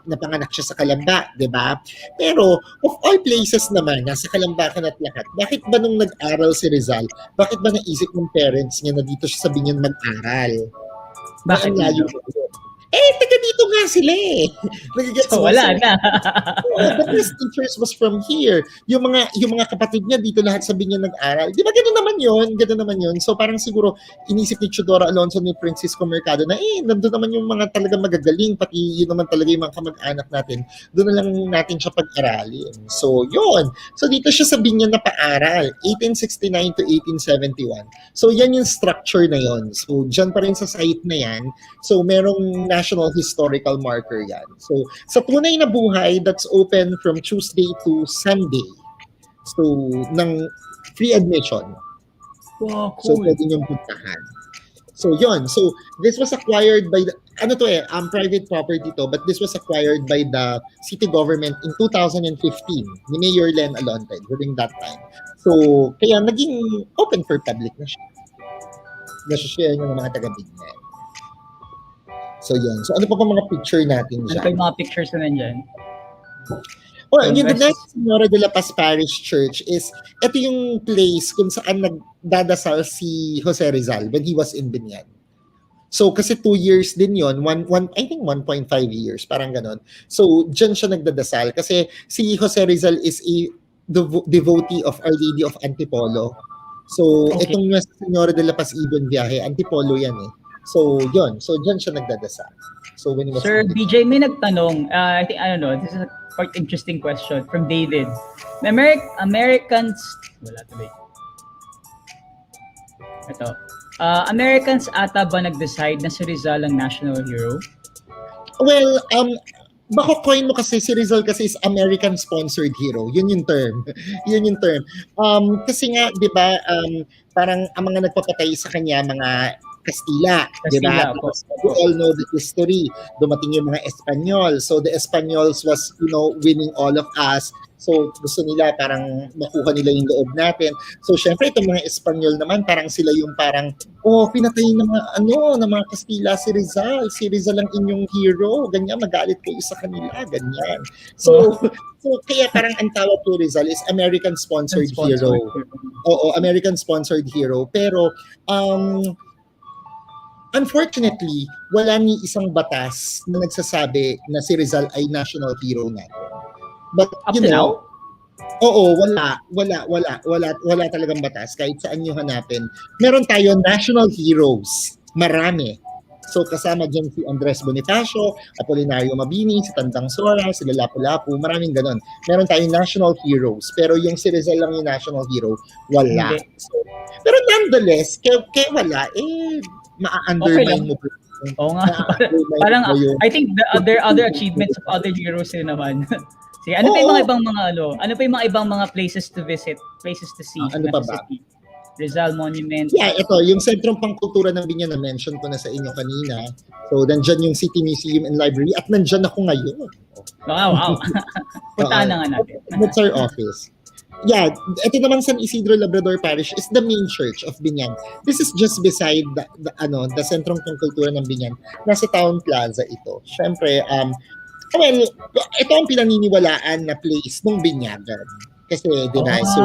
napanganak siya sa Kalamba, di ba? Pero, of all places naman, nasa Kalamba ka na't lahat. Bakit ba nung nag-aral si Rizal, bakit ba naisip ng parents niya na dito siya sa Biñan mag-aral? Bakit layo? Taga dito nga sila Nagigets so, wala na. The best teachers was from here. Yung mga kapatid niya dito lahat sa Biñan nag-aral. Di ba gano'n naman yun? So parang siguro inisip ni Chudora Alonso ni Francisco Mercado na nandun naman yung mga talagang magagaling, pati yun naman talaga yung mga kamag-anak natin. Doon na lang natin siya pag-aralin. So yun. So dito siya sa Biñan na paaral, 1869 to 1871. So yan yung structure na yun. So dyan pa rin sa site na yan. So merong national historical marker yan. So, sa tunay na buhay, that's open from Tuesday to Sunday. So, ng free admission. Wow, So, cool. pwede niyong puntahan. So, yun. So, this was acquired by private property to, but this was acquired by the city government in 2015 ni Mayor Len Alonte during that time. So, kaya naging open for public na siya. Nasa-share niya ng mga taga-Biñan. So, yun. So, ano pa mga picture natin dyan? Ano pa yung mga pictures na nandyan? Yung the next Senora de la Paz Parish Church is, ito yung place kung saan nagdadasal si Jose Rizal when he was in Biñan. So, kasi 2 years din yun, I think 1.5 years, parang ganon. So, dyan siya nagdadasal kasi si Jose Rizal is a devotee of Our Lady of Antipolo. So, itong Senora de la Paz Ibon Viaje, Antipolo yan So, yun. So, dyan siya nagdadasal. So, when he was Sir BJ, may nagtanong. I think, I don't know, this is a quite interesting question from David. Americans, wala tuloy. Ito. Americans ata ba nag-decide na si Rizal ang national hero? Well, baka coin mo kasi si Rizal kasi is American-sponsored hero. Yun yung term. Kasi nga, di ba, parang ang mga nagpapatay sa kanya, mga Castilla, di ba? We all know the history. Dumating yung mga Espanyol. So the Espanyols was, winning all of us. So gusto nila parang makuha nila yung loob natin. So syempre itong mga Espanyol naman parang sila yung parang pinatay ng mga Castilla si Rizal. Si Rizal ang inyong hero. Ganyan, magalit kayo sa kanila. Ganyan. So kaya parang ang tawag kay Rizal is American-sponsored hero. Oo, American-sponsored hero. Pero unfortunately, wala ni isang batas na nagsasabi na si Rizal ay national hero natin. But, now? Oo, wala talagang batas. Kahit saan nyo hanapin. Meron tayo national heroes. Marami. So, kasama dyan si Andres Bonifacio, Apolinario Mabini, si Tandang Sora, si Lapu-Lapu, maraming ganon. Meron tayong national heroes. Pero yung si Rizal lang yung national hero, wala. So, pero nonetheless, kaya wala, ma-undermine mo. Oo nga. Parang, I think there are other achievements of other heroes din naman. Sige, ano pa yung mga ibang mga places to visit, places to see? Ano pa ba? Rizal Monument. Yeah, ito, yung Sentrong Pangkultura ng Biñan na mention ko na sa inyo kanina. So, nandyan yung City Museum and Library at nandyan ako ngayon. Wow. Puntahan na nga natin. That's our office. Yeah, ito naman San Isidro Labrador Parish is the main church of Biñan. This is just beside the Sentrong Pangkultura ng Biñan. Nasa Town Plaza ito. Syempre, well, ito ang pinaniniwalaan na place ng Binyagan. Kasi, di ba, so,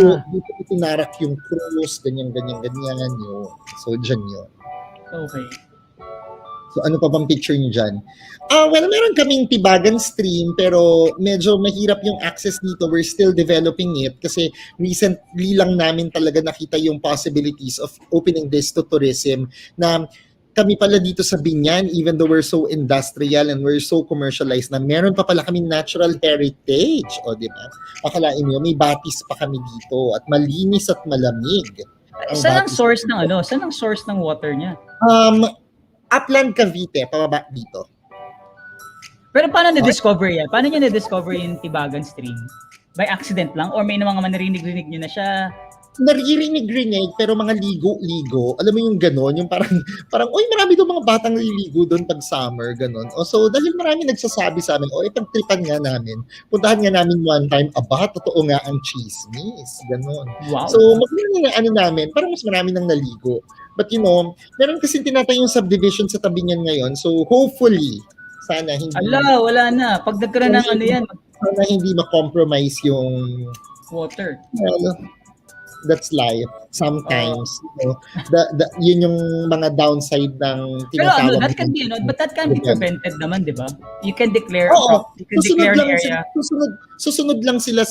dito itinarak yung cross, ganyan, yun. So, dyan yun. Okay. So, ano pa bang picture niyo dyan? Well, meron kaming Tibagan stream, pero medyo mahirap yung access dito. We're still developing it kasi recently lang namin talaga nakita yung possibilities of opening this to tourism na kami pala dito sa Biñan, even though we're so industrial and we're so commercialized na meron pa pala kaming natural heritage. O, di ba? Akalain nyo, may batis pa kami dito at malinis at malamig. Saan ang source ng Saan ang source ng water niya? Upland Cavite, pababa dito. Pero paano na-discover yan? Paano niya na-discover yung Tibagan Stream? By accident lang? Or may mga manarinig-rinig niyo na siya? Naririnig-rinig, pero mga ligo-ligo. Alam mo yung gano'n, yung parang, oy, marami doon mga batang liligo doon pag summer, gano'n. O so, dahil marami nagsasabi sa amin, ipagtripan nga namin. Puntahan nga namin one time, totoo nga ang chismis, gano'n. Wow. So, namin, parang mas marami nang naligo. But meron kasi tinatayong subdivision sa tabi niyan ngayon. So, hopefully, sana hindi. Wala na. Pag nagkaroon ng yan. Sana hindi ma-compromise yung water. Well, that's life. Sometimes, yun yung mga downside ng tinatawag. Pero that can be, but that can be prevented naman, di ba? You can declare, declare an area. Susunod lang sila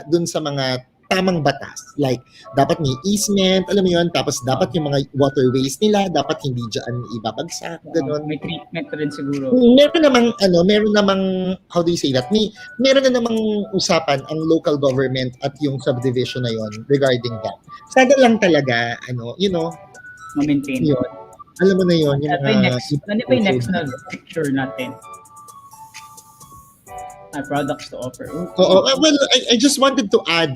dun sa mga tamang batas. Like, dapat may easement, alam mo yun, tapos dapat yung mga waterways nila, dapat hindi dyan ibabagsak, gano'n. May treatment rin siguro. Meron namang, how do you say that? Meron na namang usapan ang local government at yung subdivision na yon regarding that. Sana lang talaga, ma-maintain. Yun. Alam mo na yun. Ano pa yung next na picture natin? Products to offer. Well, I just wanted to add,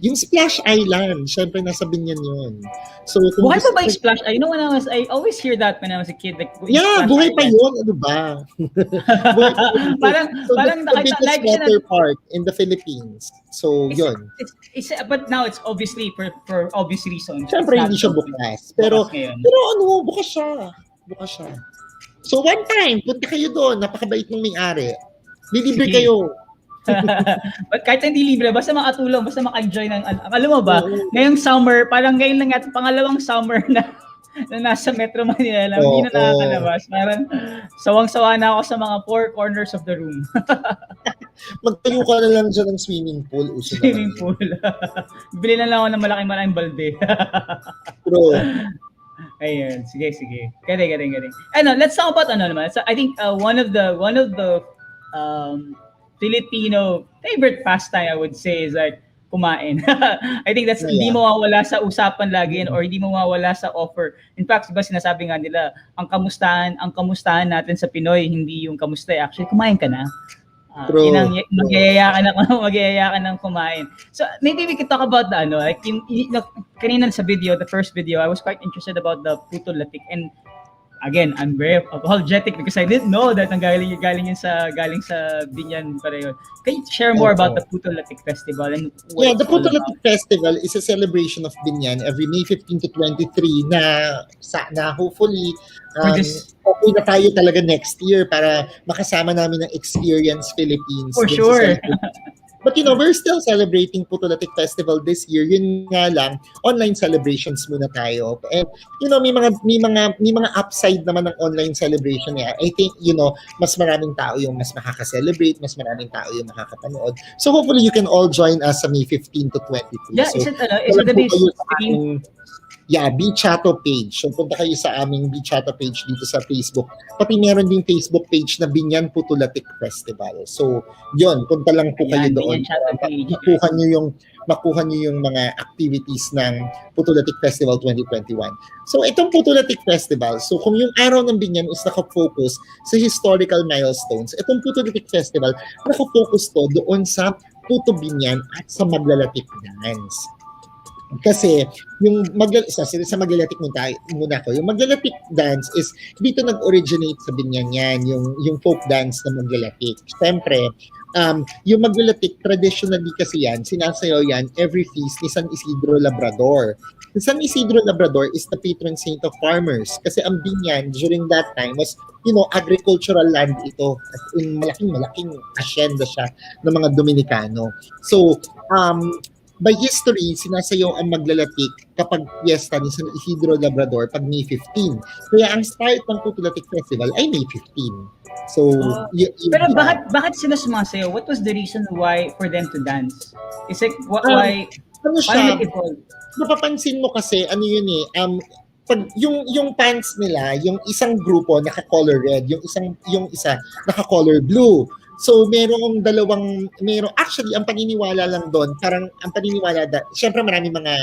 yung Splash Island, syempre nasa Biñan yun. So, buhay pa ba yung Splash Island? I always hear that when I was a kid. Like, yeah, buhay pa yun. Ano ba? parang the biggest water park in the Philippines. So, yun. But now it's obviously for obvious reasons. Syempre hindi siya bukas. Pero bukas siya. So, one time, punta kayo doon. Napakabait ng may-ari. Lilibre kayo. But kahit hindi libre, basta makatulong, basta maka-enjoy ng, alam mo ba, ngayong summer, parang ngayon lang at pangalawang summer na nasa Metro Manila lang, hindi na nakakalabas. Parang sawang-sawa na ako sa mga four corners of the room. Magtayo ka na lang dyan ng swimming pool. Swimming pool. Bili na lang ako ng malaking balde. Bro. Ayun, sige. Galing. Let's talk about naman. So, I think one of the Filipino favorite pastime, I would say, is like kumain. I think that's hindi mo mawawala sa usapan lagi or hindi mo mawawala sa offer. In fact, diba sinasabi nga nila, ang kamustahan natin sa Pinoy, hindi yung kamusta. Actually, kumain ka na. Magyayaya ka ng kumain. So maybe we could talk about the like yung kanina sa video, the first video, I was quite interested about the Puto Latik, and again, I'm very apologetic because I didn't know that galing sa Biñan pareho. Can you share more about the Puto Latik Festival? And the Puto Latik Festival is a celebration of Biñan every May 15 to 23 na hopefully okay na tayo talaga next year para makasama namin ng Experiential Philippines. For sure. But we're still celebrating Puto Latik Festival this year. Yun nga lang, online celebrations muna tayo. And may mga upside naman ng online celebration niya. I think mas maraming tao yung mas makaka-celebrate, mas maraming tao yung makakapanood. So hopefully you can all join us sa May 15 to 23. Yeah, so, is it the base? Bichato page. So punta kayo sa aming Bichato page dito sa Facebook. Pati meron ding Facebook page na Biñan Puto Latik Festival. So, yun, punta lang po kayo doon. Makuha niyo yung mga activities ng Puto Latik Festival 2021. So, itong Puto Latik Festival, so kung yung araw ng Biñan is nakafocus sa historical milestones, itong Puto Latik Festival, nakafocus to doon sa Puto Biñan at sa Maglalatik dance. Kasi yung sa maglalatik muna ako. Yung maglalatik dance is dito nag-originate sa Biñan yan, yung folk dance na maglalatik. Siyempre, yung maglalatik traditionally kasi yan, sinasayaw yan every feast ni San Isidro Labrador. Si San Isidro Labrador is the patron saint of farmers kasi ang Biñan during that time was agricultural land ito. As in, malaking hacienda siya ng mga Dominikano. So, by history, sinasayaw ang maglalatik kapag piyesta ni San Isidro Labrador pag May 15. Kaya ang start ng Puto Latik Festival ay May 15. So, pero bakit sila sumasayaw? What was the reason why for them to dance? Is it why ano siya, evolve? mapapansin mo kasi, ano yun pag yung pants nila, yung isang grupo naka-color red, yung isa naka-color blue. So, actually, ang paniniwala lang doon, syempre marami mga,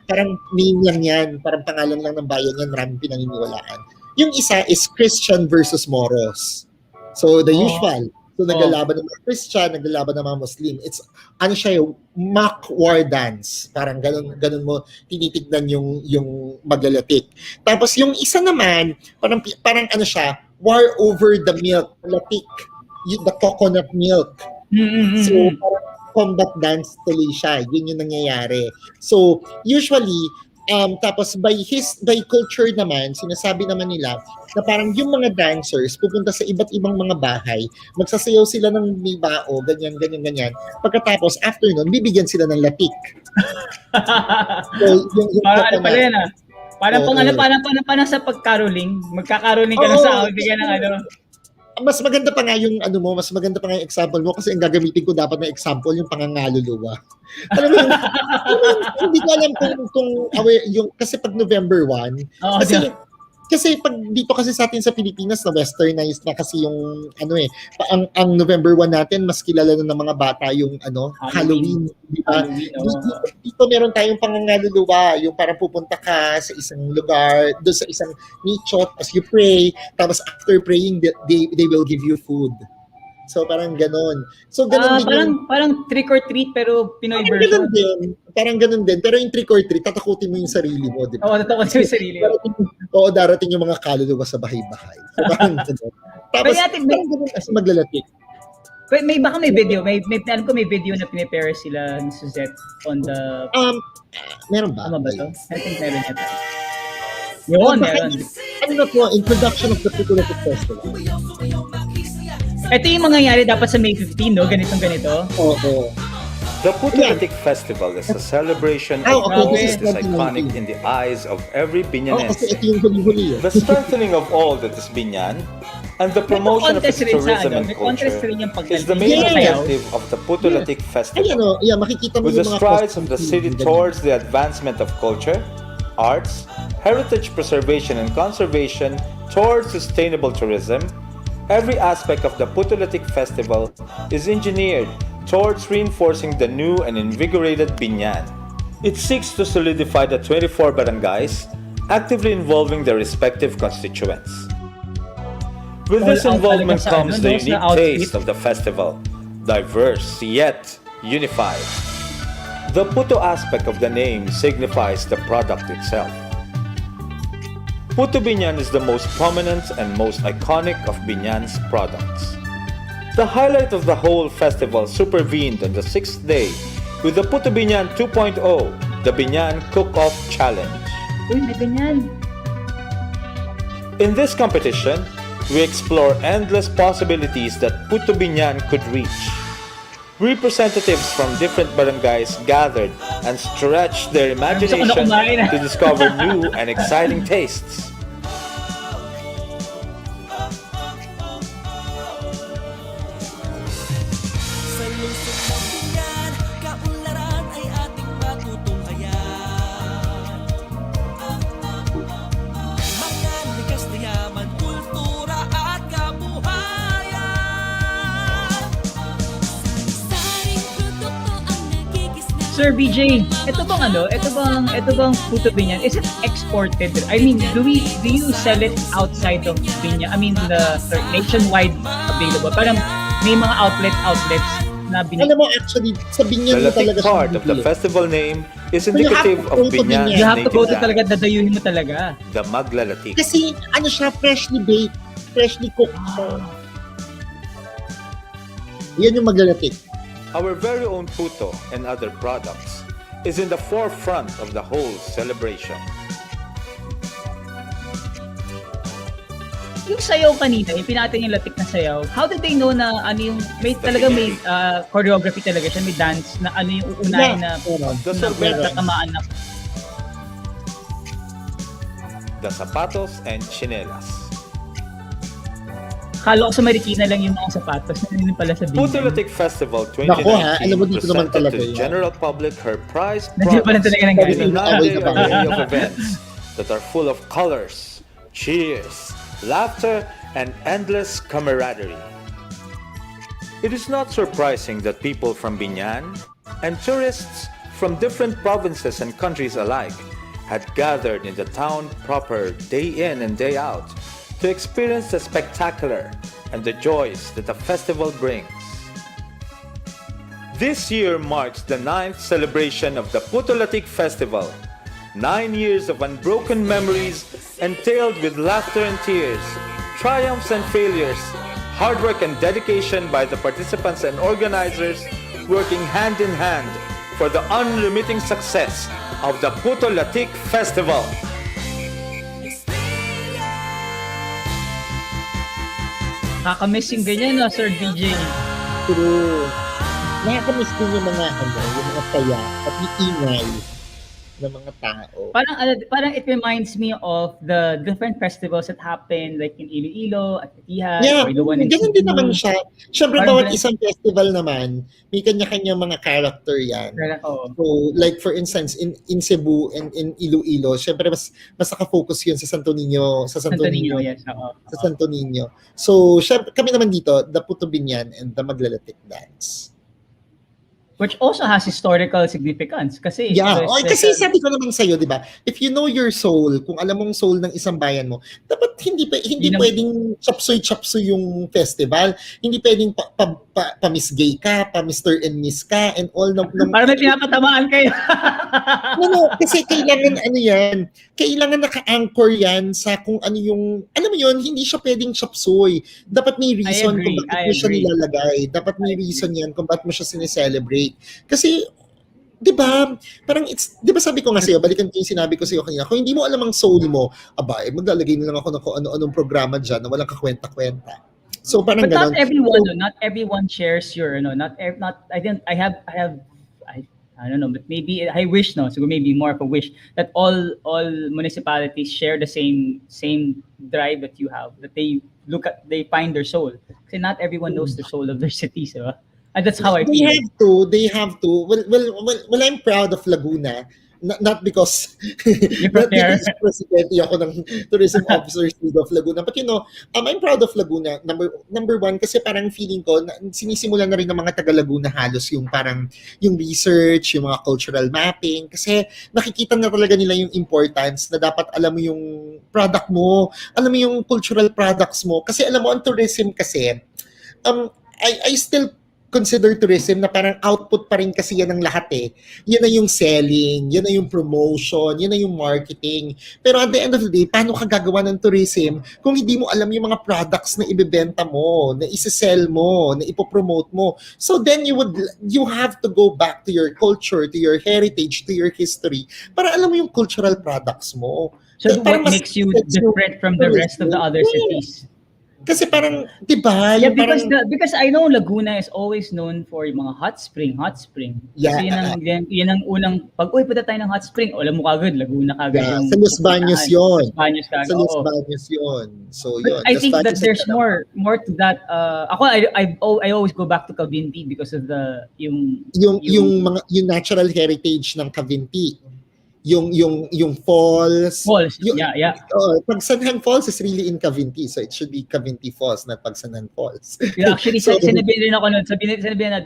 parang name lang yan, parang pangalan lang ng bayan yan, maraming pinaniniwalaan. Yung isa is Christian versus Moros. So, the usual. So, naglalaban ng mga Christian, naglalaban ng mga Muslim. It's, mock war dance. Parang ganun mo tinitignan yung maglalatik. Tapos, yung isa naman, parang war over the milk, latik. The coconut milk. So, parang combat dance tuloy siya. Yun yung nangyayari. So, usually, tapos by culture naman, sinasabi naman nila na parang yung mga dancers pupunta sa iba't ibang mga bahay, magsasayaw sila ng may bao, ganyan. Pagkatapos, after nun, bibigyan sila ng latik. So, yung parang pala yan Parang sa pagkaroling. Magkakaroling ka na sa bigyan ng mas maganda pa nga yung example mo kasi ang gagamitin ko dapat na example yung pangangaluluwa. Alam mo, hindi ko alam kung aware yung kasi pag November 1, kasi pag dito kasi sa atin sa Pilipinas na westernized na kasi yung ang November 1 natin mas kilala na ng mga bata yung Halloween, di ba? Dito meron tayong pangangaluluwa, yung parang pupunta ka sa isang lugar, doon sa isang nicho, tapos you pray, tapos after praying they will give you food. So parang ganon. So ganon din parang trick or treat pero Pinoy version. Parang ganon din. Pero yung trick or treat, tatakutin mo yung sarili mo, di ba? Oo, tatakutin mo yung sarili mo. Darating yung mga kaluluwa sa bahay-bahay. So parang ganon. Tapos, parang ganon kasi maglalatik. Baka may video. Alam ko may video na pinipare sila ni Suzette on the... meron ba? Tama ba to? I think meron yata. Meron. Ano na po, introduction of the Puto Latik Festival. Ito yung mangyayari dapat sa May 15, no? Ganito. Oo. The Puto Latik Festival is a celebration of what is iconic in the eyes of every Biñanense. The strengthening of all that is Biñan and the promotion of its tourism and culture is the main objective of the Puto Latik Festival. With the strides of the city towards the advancement of culture, arts, heritage preservation and conservation towards sustainable tourism, every aspect of the Puto Latik Festival is engineered towards reinforcing the new and invigorated Biñan. It seeks to solidify the 24 barangays, actively involving their respective constituents. With this involvement comes the unique taste of the festival, diverse yet unified. The Puto aspect of the name signifies the product itself. Puto Biñan is the most prominent and most iconic of Biñan's products. The highlight of the whole festival supervened on the 6th day with the Puto Biñan 2.0, the Biñan Cook-Off Challenge. Uy, may ganyan. In this competition, we explore endless possibilities that Puto Biñan could reach. Representatives from different barangays gathered and stretched their imagination to discover new and exciting tastes. Sir BJ, ito bang Puto Biñan, is it exported? I mean, do you sell it outside of Biñan? I mean, the nationwide available. Parang may mga outlets Alam mo, actually, sa Biñan The mo talaga Latik part of the festival name is indicative of Biñan's You have to native go to talaga, land, dadayuhin mo talaga. the Maglalatik. Kasi, ano siya, freshly baked, freshly cooked siya. Yan yung Maglalatik. Our very own puto and other products is in the forefront of the whole celebration. Yung sayaw kanina, yung pinatin yung latik na sayaw, how did they know na ano yung, may choreography talaga siya, may dance na ano yung uunahin na The sombrero, tatamaan na. the sapatos and chinelas. Kala ko sa Marikina lang yung mga sapatos, na pala sa Puto Binan. Latik Festival Nako, ha? 2019 Alam mo, dito naman presented talaga to the yun. general public her prized Nandiyan pa lang products talaga ng in galing. another array of events that are full of colors, cheers, laughter, and endless camaraderie. It is not surprising that people from Biñan and tourists from different provinces and countries alike had gathered in the town proper day in and day out to experience the spectacular and the joys that the festival brings. This year marks the 9th celebration of the Puto Latik Festival. 9 years of unbroken memories entailed with laughter and tears, triumphs and failures, hard work and dedication by the participants and organizers working hand in hand for the unremitting success of the Puto Latik Festival. Nakakamiss yung ganyan, no, Sir DJ. True. Nakakamiss din yung mga, yung mga saya at yung ingay ng mga tao. Parang it reminds me of the different festivals that happen like in Iloilo, at Atihan, Yeah, or the one in ganun din naman siya. Siyempre, Parang bawat isang festival naman, may kanya-kanya mga character yan. Oo. So, like for instance, in Cebu and in Iloilo, siyempre mas naka-focus yun sa Santo Niño, Santo Niño, yes. Oo. sa Santo Niño. So, syempre, kami naman dito, the Puto Biñan and the Maglalatik dance. Which also has historical significance kasi Yeah, there's kasi sabi ko naman sa'yo, di ba? If you know your soul, kung alam mong soul ng isang bayan mo, dapat hindi pwedeng chapsoy yung festival. Hindi pwedeng pa-Miss Gay ka, pa-Mr. and Miss ka, and all Parang may pinapatamaan kayo. No, kasi kailangan kailangan naka-anchor yan sa kung ano yung, alam mo yun, hindi siya pwedeng chapsoy. Dapat may reason kung bakit mo siya nilalagay. Dapat may reason yan kung bakit mo siya sineselebrate. Kasi, di ba, parang di ba sabi ko nga sa'yo, balikan ko yung sinabi ko sa'yo kanina, kung hindi mo alam ang soul mo, maglalagay na lang ako ng kung ano-anong programa dyan na walang kakwenta-kwenta. So, parang But ganon. not everyone shares your, I don't know, but maybe I wish so maybe more of a wish that all municipalities share the same drive that you have, that they find their soul. Kasi not everyone knows the soul of their cities, diba? And that's how I feel. They have to. Well, I'm proud of Laguna. Not because presidente ako ng tourism officer of Laguna, but I'm proud of Laguna. Number one, kasi parang feeling ko sinisimulan na rin ng mga taga Laguna halos yung parang yung research, yung mga cultural mapping, kasi nakikita na talaga nila yung importance na dapat alam mo yung product mo, alam mo yung cultural products mo, kasi alam mo ang tourism kasi I still consider tourism na parang output pa rin kasi yan ng lahat eh. Yan na yung selling, yan na yung promotion, yan na yung marketing. Pero at the end of the day, paano ka gagawa ng tourism kung hindi mo alam yung mga products na ibebenta mo, na isa-sell mo, na ipopromote mo? So then you have to go back to your culture, to your heritage, to your history, para alam mo yung cultural products mo. So what makes you different from the rest of the other cities? Kasi parang, di ba? Yeah, because I know Laguna is always known for yung mga hot spring. Yeah. Kasi yan ang unang, punta tayo ng hot spring, alam mo kagad, Laguna kagad. Yeah, yung sa Los Baños yun. Sa Los Baños yun. So yun. I think that there's more to that. I always go back to Cavinti because of yung natural heritage ng Cavinti. Yung falls. Yeah. Pagsanhan Falls is really in Cavinti, so it should be Cavinti Falls, not Pagsanhan Falls. Yeah, actually, sinabi rin ako nun. Sinabi na,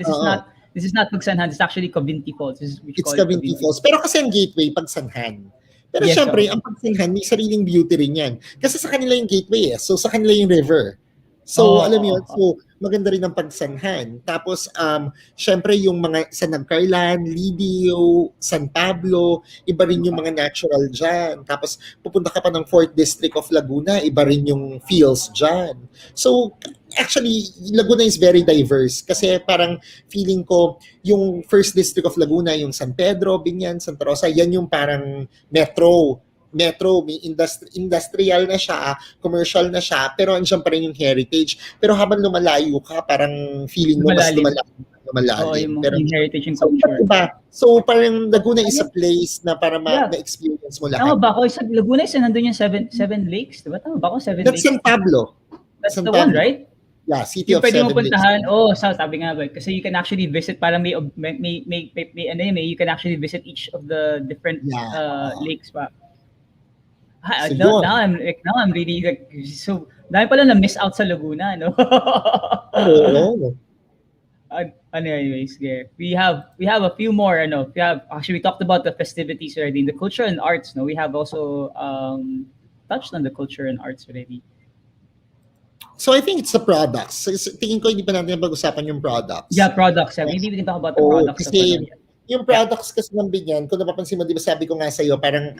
this is not Pagsanhan, it's actually Cavinti Falls. It's Cavinti Falls. Pero kasi ang gateway, Pagsanhan. Pero syempre, ang Pagsanhan, may sariling beauty rin yan. Kasi sa kanila yung gateway So sa kanila yung river. So, alam mo yun, so maganda rin ang pagsanhan. Tapos, syempre yung mga sa Nagcarlan, Lidio, San Pablo, iba rin yung mga natural dyan. Tapos, pupunta ka pa ng 4th District of Laguna, iba rin yung feels dyan. So, actually, Laguna is very diverse kasi parang feeling ko yung 1st District of Laguna, yung San Pedro, Biñan, Santa Rosa, yan yung parang metro, may industrial na siya, commercial na siya, pero andyan pa rin yung heritage. Pero habang lumalayo ka, parang feeling mo mas lumalalim. Yung Pero heritage and culture. So parang Laguna is a place na para ma-experience mo lahat. Tama ba ako? Laguna is nandun yung seven lakes, diba? Tama ba ako? Seven That's lakes? San Pablo. That's the one, right? Yeah, City of pwede Seven mo puntahan, Lakes. sabi nga ba, kasi you can actually visit, parang may you can actually visit each of the different lakes pa. Now I'm really like, so dahil pala na miss out sa Laguna, no? Oo. Anyways, we have a few more. We talked about the festivities already, the culture and arts. No, we have also touched on the culture and arts already. So I think it's the products. So, tingin ko hindi pa natin pag-usapan yung products. Yeah, products. Maybe we can talk about the products. Kasi yung products kasi ng Biñan, kung napapansin mo, di ba sabi ko nga sa'yo, parang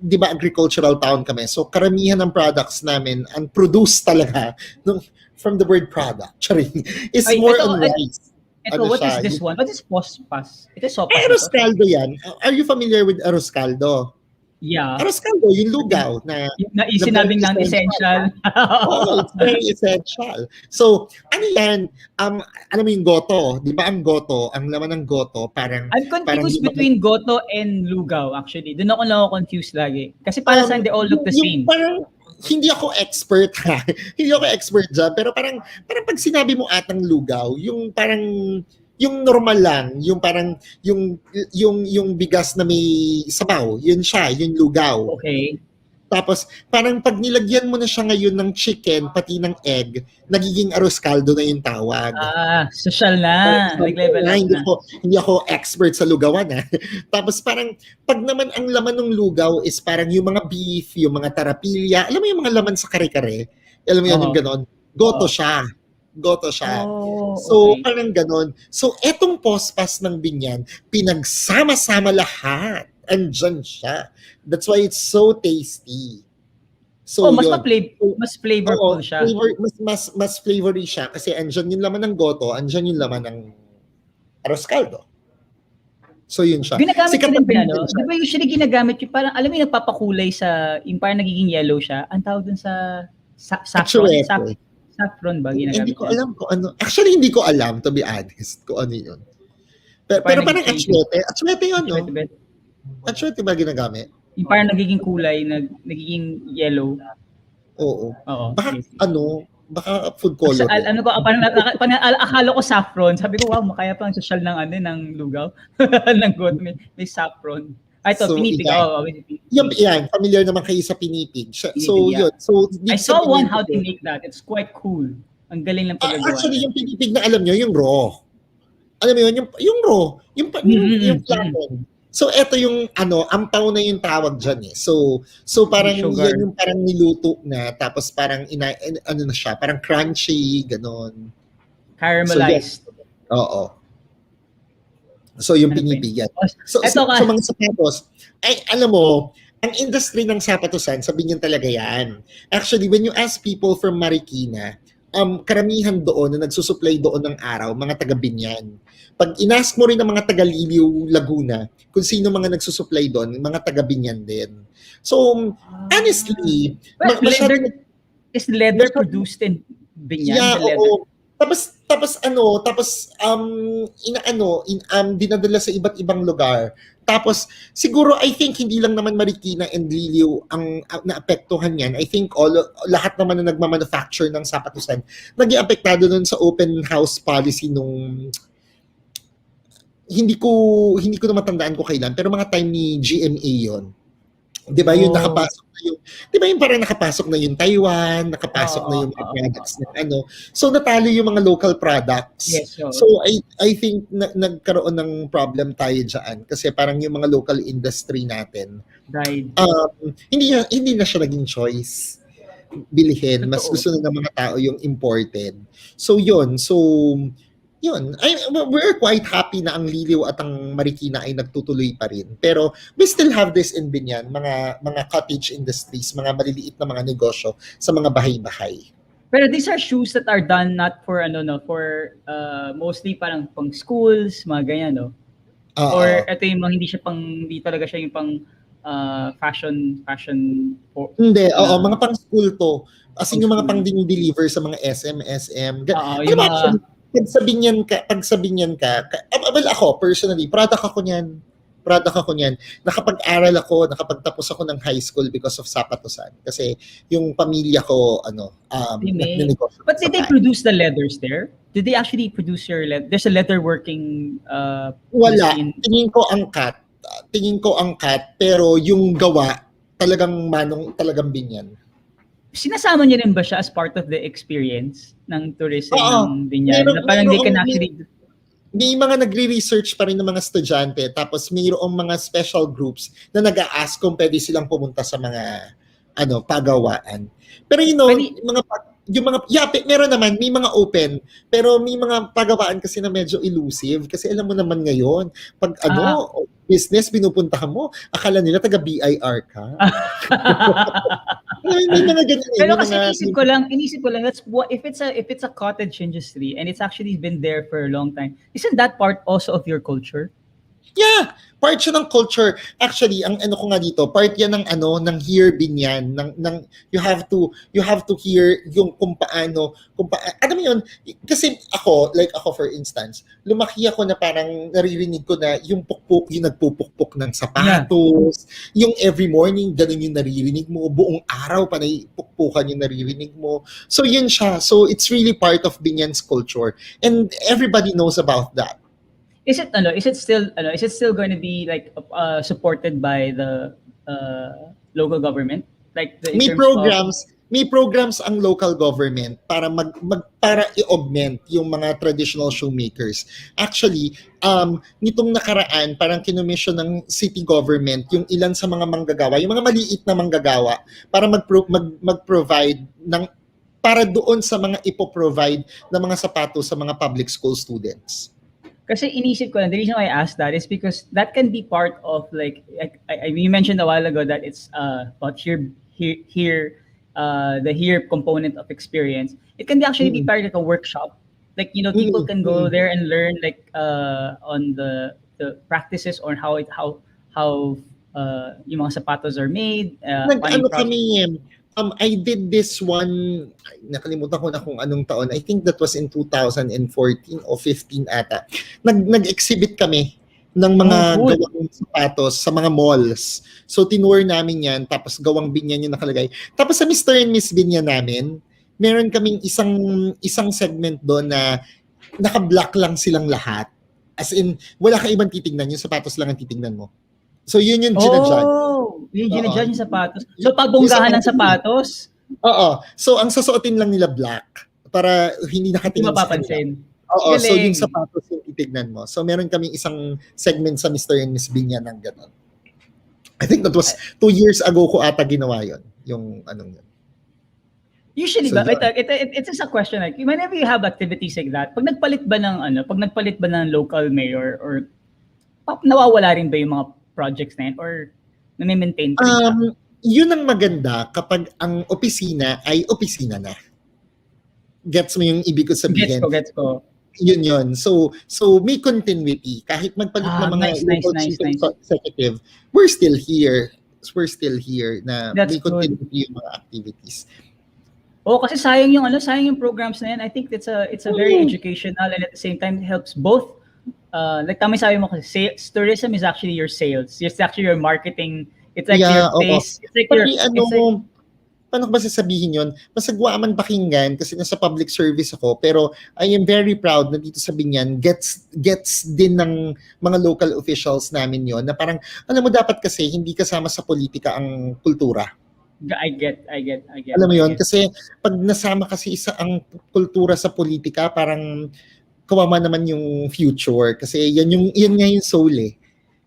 di ba agricultural town kami. So karamihan ng products namin, ang produce talaga, from the word product, is more on rice. What is this one? What is pospas? It is sopas. Arroz caldo yan. Are you familiar with arroz caldo? Yeah. Arroz caldo, yung lugaw na sinabing ng essential. It's very essential. So, ano yan? Alam mo yung goto, di ba ang goto, ang laman ng goto, parang... I'm confused between goto and lugaw, actually. Doon ako confused lagi. Kasi para saan they all look the same. Parang, hindi ako expert ha. Hindi ako expert dyan, pero parang pag sinabi mo atang lugaw, yung parang... Yung normal lang, yung parang yung bigas na may sabaw, yun siya, yung lugaw. Okay. Tapos parang pag nilagyan mo na siya ngayon ng chicken pati ng egg, nagiging arroz caldo na yung tawag. Social na. Nag-level up na. Hindi ako expert sa lugawan. Tapos parang pag naman ang laman ng lugaw is parang yung mga beef, yung mga tarapilya, alam mo yung mga laman sa kare-kare? Alam mo yun yung ganon? Goto siya. So, parang ganon. So, etong pospas ng Biñan, pinagsama-sama lahat. Andyan siya. That's why it's so tasty. So, mas flavorful siya. Mas flavory siya kasi andyan yung laman ng goto, andyan yung laman ng arroz caldo. So, yun siya. Ginagamit ko rin ba, di ba usually ginagamit yung parang, alam mo yung nagpapakulay yung parang nagiging yellow siya? Ang tawag dun sa saffron. Saffron ba ginagamit? Hindi ko alam kung ano. Actually, hindi ko alam, to be honest, kung ano yun. Pero parang atsuete. Atsuete yun, no? Atsuete ba ginagamit? Yung parang nagiging kulay, nagiging yellow. Oo. Baka food color. Parang akala ko saffron. Sabi ko, wow, makaya pa ang social ng lugaw. ng goat, may saffron. Ito, pinipig. Yan, familiar naman kayo sa pinipig. So, yun. So, I saw one how to make that. It's quite cool. Ang galing lang pagagawa. Actually, yung pinipig na alam nyo, yung raw. Alam mo yun, yung raw. Yung flatten. So, eto yung, ampaw na yung tawag dyan eh. So parang yan yung parang niluto na, tapos parang, na siya, parang crunchy, ganon. Caramelized. Oo. So, yung pinipigan. So mga sapatos, ay, alam mo, ang industry ng sapatosan, sabihin niyan talaga yan. Actually, when you ask people from Marikina, karamihan doon na nagsusupply doon ng araw, mga taga Biñan. Pag inask mo rin ng mga taga Liliw, Laguna, kung sino mga nagsusupply doon, mga taga Biñan din. So, honestly, is leather produced in Biñan? Yeah, oo. Tapos dinadala sa iba't ibang lugar. Tapos siguro I think hindi lang naman Marikina and Liliw ang naapektuhan yan. I think lahat naman na nagmamanufacture ng sapatusan nag-iapektado nun sa open house policy nung hindi ko na matandaan ko kailan, pero mga time ni GMA yon. 'Di ba yung nakapasok na yung 'di ba yung parang nakapasok na yung Taiwan, nakapasok na yung mga products na So natalo yung mga local products. Yes, so I think nagkaroon ng problem tayo diyan kasi parang yung mga local industry natin died. Hindi na siya naging choice. bilihin. Mas Totoo. gusto na ng mga tao yung imported. So yun. We're quite happy na ang Liliw at ang Marikina ay nagtutuloy pa rin. Pero we still have this in Biñan, mga cottage industries, mga maliliit na mga negosyo sa mga bahay-bahay. Pero these are shoes that are done not for for mostly parang pang schools, mga ganyan, no? Or ito yung mga hindi talaga siya yung pang fashion Hindi, mga pang school to. As in yung mga pang deliver sa mga SM. Yung mga Pag sa Biñan ka, well, ako personally, product ako niyan. Nakapag-aral ako, nakapagtapos ako ng high school because of sapatosan. Kasi yung pamilya ko, nagnenegosyo. But did they produce the leathers there? Did they actually produce your leather? There's a leather working Wala. machine. Tingin ko angkat, pero yung gawa, talagang Biñan. Sinasama niyo rin ba siya as part of the experience ng tourism ng Biñan? Na parang they can actually... May mga nagre-research pa rin ng mga estudyante, tapos mayroong mga special groups na nag-a-ask kung pwede silang pumunta sa mga pagawaan. Pero meron naman, may mga open, pero may mga pagawaan kasi na medyo elusive. Kasi alam mo naman ngayon, pag business, pinupuntahan mo, akala nila taga-BIR ka. May mga ganyan. Pero kasi inisip ko lang, that's what, if it's a cottage industry and it's actually been there for a long time, isn't that part also of your culture? Yeah, part siya ng culture. Actually, ang ko nga dito, part yan ng hear Biñan, ng you have to hear yung kung paano, alam mo yun, kasi ako for instance, lumaki ako na parang naririnig ko na yung pukpuk, yung nagpupukpuk ng sapatos, yung every morning, ganun yung naririnig mo, buong araw pa pukpukan yung naririnig mo. So yun siya. So it's really part of Biñan's culture. And everybody knows about that. Is it still going to be like supported by the local government? Like may programs ang local government para para i-augment yung mga traditional shoemakers. Actually, nitong nakaraan parang kinomission ng city government yung ilan sa mga manggagawa, yung mga maliit na manggagawa para mag-provide para doon sa mga ipo-provide ng mga sapatos sa mga public school students. Kasi inisip ko lang, the reason why I asked that is because that can be part of you mentioned a while ago that it's about the here component of experience. It can actually be part of a workshop. Like, people can go there and learn on the practices on how yung mga sapatos are made. I did this one, nakalimutan ko na kung anong taon. I think that was in 2014 o 15 ata. Nag-exhibit kami ng mga gawang sapatos sa mga malls. So tinur namin yan, tapos gawang Biñan yung nakalagay. Tapos sa Mr. and Miss Biñan namin, meron kaming isang segment doon na naka-black lang silang lahat. As in, wala ka ibang titignan, yung sapatos lang ang titignan mo. So yun yung ginajudge. Yung ginajudge yung sapatos. So pagbonggahan ng sapatos? Oo. So ang susuotin lang nila black para hindi nakatingin sa kanila. Oo. So yung sapatos yung titignan mo. So meron kaming isang segment sa Mr. and Miss Biñan ng gano'n. I think that was 2 years ago ko ata ginawa yun. Yung anong yun. Usually ba, it's just a question like, whenever you have activities like that, pag nagpalit ba ng local mayor or nawawala rin ba yung mga projects na yun or na-maintain pa rin? Yun ang maganda kapag ang opisina ay opisina na. Gets mo yung ibig ko sabihin? Gets ko. Yun. So may continuity. Kahit magpalit ng mga local chief executive, we're still here. Na may continuity yung mga activities. Kasi sayang yung programs na yan. I think it's a very educational and at the same time it helps both. Like tama sabi mo kasi tourism is actually your sales. It's actually your marketing. It's like your face. It's like paano ko ba sasabihin yun? Masagwa man pakinggan kasi nasa public service ako, pero I am very proud na dito sa Biñan gets din ng mga local officials namin yon na parang alam mo dapat kasi hindi kasama sa politika ang kultura. I get. Alam mo yon kasi pag nasama kasi ang kultura sa politika parang kawawa naman yung future kasi yan nga yung soul eh.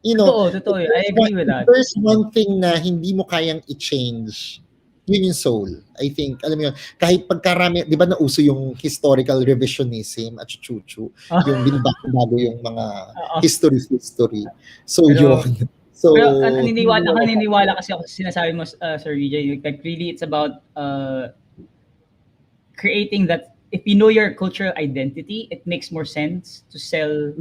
Totoo. I agree with that. There's one thing na hindi mo kayang i-change yun yung soul. I think, alam mo yun, kahit pagkarami, di ba nauso yung historical revisionism at chuchu, yung binabago yung mga history. So, Pero- yun. So, Pero naniniwala kasi ako sa sinasabi mo, Sir VJ, like really it's about creating that, if you know your cultural identity, it makes more sense to sell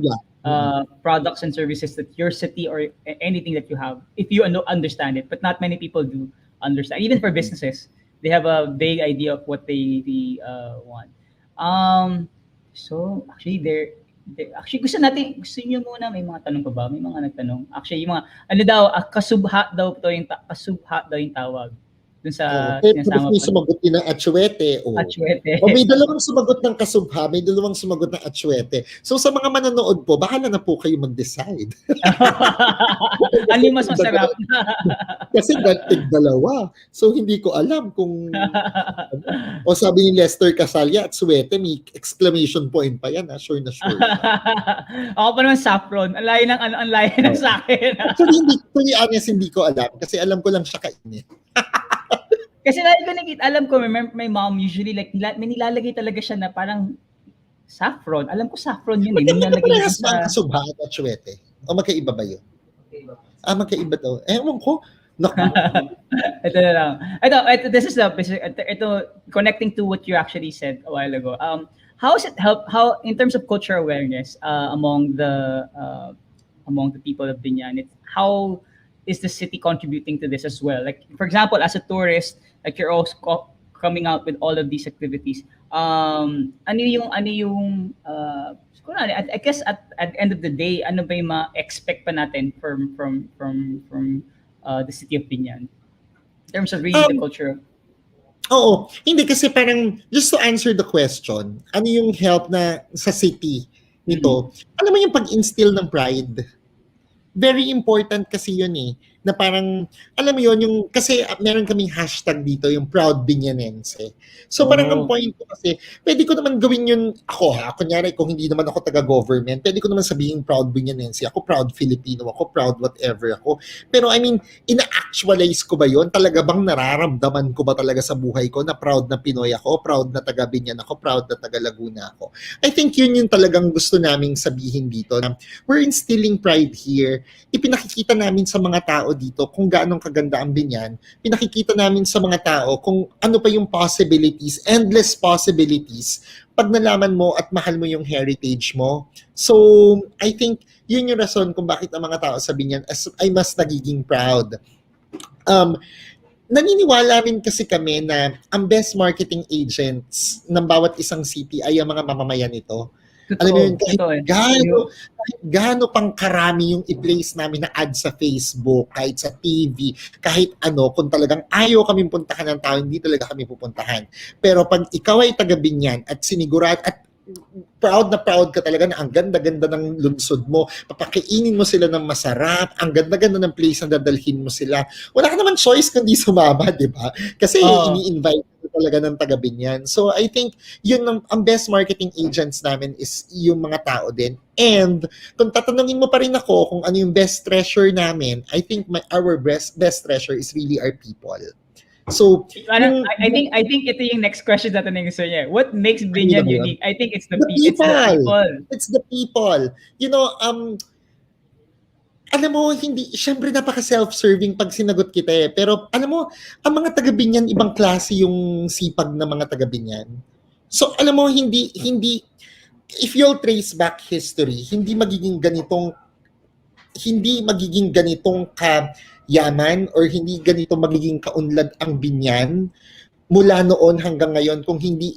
products and services that your city or anything that you have, if you understand it. But not many people do understand. Even for businesses, they have a vague idea of what they want. So actually, gusto niyo muna, may mga tanong pa ba? May mga nagtanong. Actually, yung mga, kasubha daw yung tawag. Dun sa sinasama may sumagot din ng atsuete. Atsuete. O may dalawang sumagot ng kasubha, may dalawang sumagot ng atsuete. So sa mga manonood po, bahala na po kayo mag-decide. Ano yung mas masarap? Kasi dalawa. So hindi ko alam kung... o sabi ni Lester Casalia, atsuete, may exclamation point pa yan. Sure na sure. Ako pa naman saffron. Ang layo ng sa akin. Actually, to be honest, hindi ko alam. Kasi alam ko lang siya kainin. Kasi lagi ko nakita, alam ko, my mom usually like, may nilalagay talaga siya na parang saffron. Alam ko saffron yun eh. Nilalagay niya sa kasubha at atsuete. O magkaiba ba yun? Magkaiba daw. Ewan ko. Naku. Ito na lang. Ito, connecting to what you actually said a while ago. How has it helped, in terms of cultural awareness among the people of Biñan, how is the city contributing to this as well? Like, for example, as a tourist, like you're also coming out with all of these activities. I guess at the end of the day, ano ba yung ma-expect pa natin from the city of Biñan in terms of really the culture? Oo. Hindi kasi parang, just to answer the question, ano yung help na sa city nito? Alam mo yung pag-instill ng pride? Very important kasi yun eh, na parang, alam mo yun, yung, kasi meron kaming hashtag dito, yung Proud Biñanense. So parang ang point ko kasi, pwede ko naman gawin yun ako kunyari kung hindi naman ako taga-government, pwede ko naman sabihin Proud Biñanense, ako proud Filipino, ako proud whatever ako. Pero I mean, ina-actualize ko ba yun? Talaga bang nararamdaman ko ba talaga sa buhay ko na proud na Pinoy ako, proud na taga-Biñan ako, proud na taga-Laguna ako? I think yun yung talagang gusto naming sabihin dito, na we're instilling pride here. Ipinakikita namin sa mga tao dito kung gaano kaganda ang Biñan. Pinakikita namin sa mga tao kung ano pa yung possibilities, endless possibilities, pag nalaman mo at mahal mo yung heritage mo. So, I think yun yung rason kung bakit ang mga tao sa Biñan ay mas nagiging proud. Naniniwala rin kasi kami na ang best marketing agents ng bawat isang city ay ang mga mamamayan nito. Alam mo yun, kahit gaano pang karami yung i-place namin na ad sa Facebook, kahit sa TV, kahit ano, kung talagang ayaw kaming puntahan ng tao, hindi talaga kami pupuntahan. Pero pag ikaw ay taga-Biñan at sinigurat at proud na proud ka talaga na ang ganda-ganda ng lungsod mo, papakainin mo sila ng masarap, ang ganda-ganda ng place na dadalhin mo sila. Wala ka naman choice kundi sumama, di ba? Kasi ini-invite mo talaga ng taga-Biñan. So I think yun ang best marketing agents namin is yung mga tao din. And kung tatanungin mo pa rin ako kung ano yung best treasure namin, I think our best treasure is really our people. So, I think ito yung next question na tanongin sa niya. What makes Biñan unique? I think it's the people. It's the people. You know, alam mo, syempre napaka-self-serving pag sinagot kita eh. Pero alam mo, ang mga taga-Biñan, ibang klase yung sipag ng mga taga-Biñan. So, alam mo, hindi, if you'll trace back history, hindi magiging ganitong yaman or hindi ganito magiging kaunlad ang Biñan mula noon hanggang ngayon kung hindi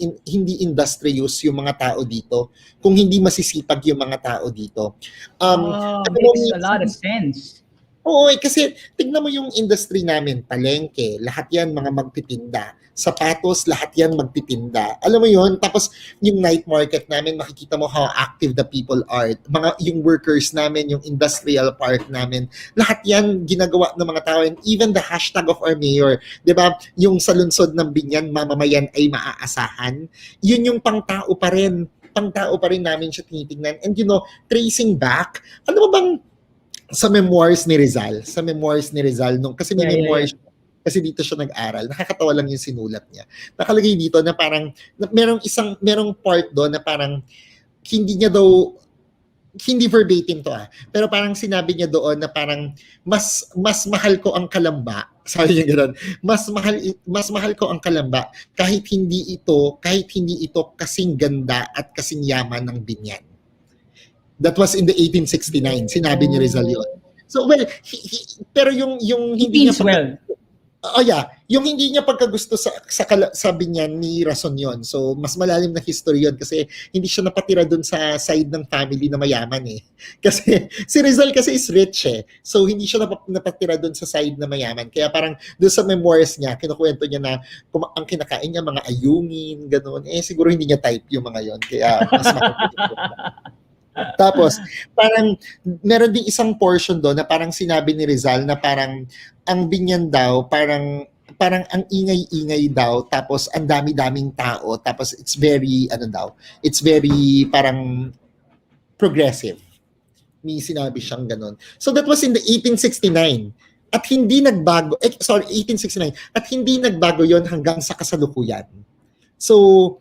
industrious yung mga tao dito, kung hindi masisipag yung mga tao dito. Makes a lot of sense. Oo, kasi tignan mo yung industry namin, palengke, lahat yan mga magtitinda. Sapatos, lahat yan magtitinda. Alam mo yun? Tapos yung night market namin, makikita mo how active the people are. Yung workers namin, yung industrial park namin, lahat yan ginagawa ng mga tao. And even the hashtag of our mayor, di ba? Yung sa lungsod ng Biñan, mamamayan ay maaasahan. Yun yung pangtao pa rin namin siya tinitignan. And you know, tracing back, ano ba bang sa memoirs ni Rizal, kasi may memoirs kasi dito siya nag-aral. Nakakatawa lang yung sinulat niya. Nakalagay dito na parang merong part doon na parang hindi verbatim to pero parang sinabi niya doon na parang mas mahal ko ang kalamba. Sabi niya gano'n, mas mahal ko ang kalamba kahit hindi ito kasing ganda at kasing yaman ng Biñan. That was in the 1869. Sinabi ni Rizal yun. So well, pero yung hindi niya yung hindi niya pagkagusto sa Biñan ni Rason yun. So mas malalim na history yun kasi hindi siya napatira dun sa side ng family na mayaman Kasi si Rizal kasi is rich So hindi siya napatira dun sa side na mayaman. Kaya parang dun sa memoirs niya, kinukwento niya na ang kinakain niya mga ayungin, gano'n. Siguro hindi niya type yung mga yon. Kaya mas Tapos, parang meron ding isang portion doon na parang sinabi ni Rizal na parang ang Biñan daw, parang ang ingay-ingay daw, tapos ang dami-daming tao, tapos it's very parang progressive. May sinabi siyang ganun. So that was in the 1869. At hindi nagbago, 1869. At hindi nagbago yon hanggang sa kasalukuyan. So,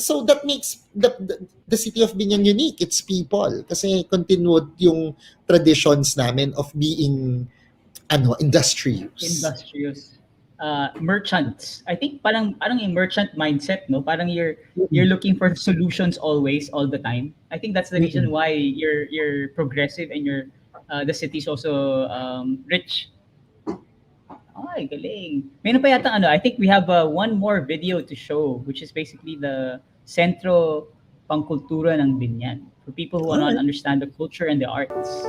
so that makes the city of Biñan unique. It's people. Kasi continued yung traditions namin of being industrious. Merchants. I think parang yung merchant mindset, no? Parang you're looking for solutions always, all the time. I think that's the reason why you're progressive and the city is also rich. Ay, galing. Meron pa yata I think we have one more video to show, which is basically the Centro Pecultura ng Biñan, for people who want to understand the culture and the arts.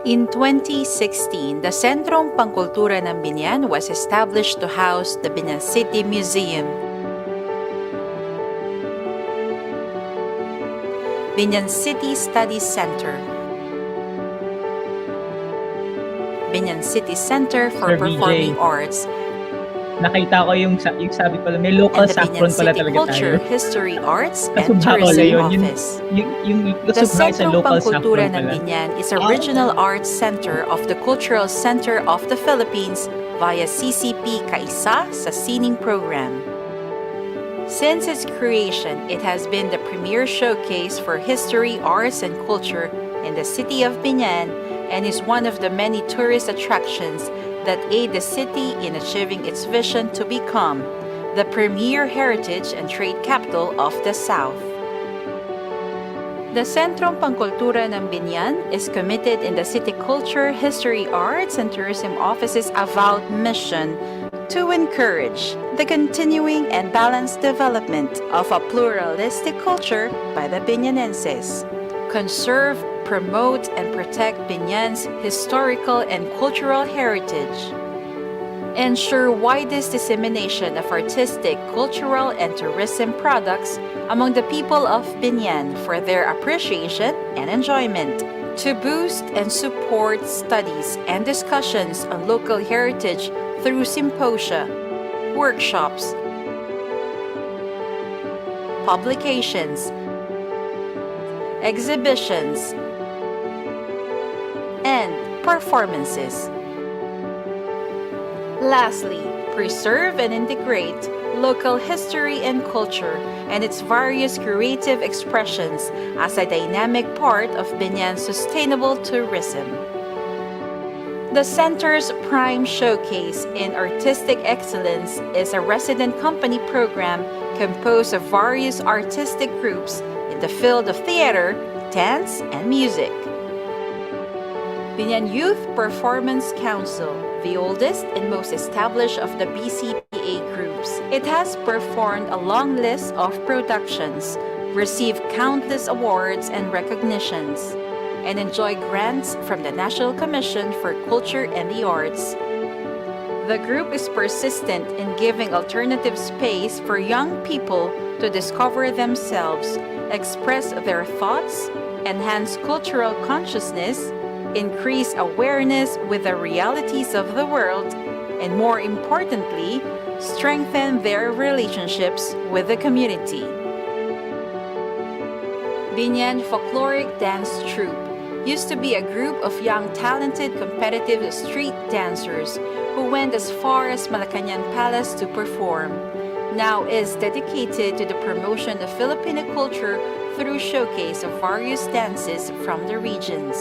In 2016, the Centro Pecultura ng Biñan was established to house the Biñan City Museum. Biñan City Studies Center, Biñan City Center for Performing Arts, nakita ko yung sabi pala, may local and the saffron Biñan pala City talaga Culture, tayo. History, Arts, and Kasubha Tourism yun, Office. Yung The kasubha sa Centro local Pecultura saffron ng pala. Biñan is a regional arts center of the Cultural Center of the Philippines via CCP Kaisa sa Sining program. Since its creation, it has been the premier showcase for history, arts, and culture in the city of Biñan and is one of the many tourist attractions that aid the city in achieving its vision to become the premier heritage and trade capital of the South. The Centro Pecultura ng Biñan is committed in the City Culture, History, Arts, and Tourism Office's avowed mission to encourage the continuing and balanced development of a pluralistic culture by the Biñanenses, conserve, promote, and protect Biñan's historical and cultural heritage, ensure widest dissemination of artistic, cultural, and tourism products among the people of Biñan for their appreciation and enjoyment, to boost and support studies and discussions on local heritage through symposia, workshops, publications, exhibitions, and performances. Lastly, preserve and integrate local history and culture and its various creative expressions as a dynamic part of Biñan's sustainable tourism. The center's prime showcase in artistic excellence is a resident company program composed of various artistic groups in the field of theater, dance, and music. Biñan Youth Performance Council, the oldest and most established of the BCPA groups. It has performed a long list of productions, received countless awards and recognitions, and enjoyed grants from the National Commission for Culture and the Arts. The group is persistent in giving alternative space for young people to discover themselves, express their thoughts, enhance cultural consciousness, increase awareness with the realities of the world, and more importantly, strengthen their relationships with the community. Biñan Folkloric Dance Troupe, used to be a group of young, talented, competitive street dancers who went as far as Malacañang Palace to perform. Now is dedicated to the promotion of Filipino culture through showcase of various dances from the regions.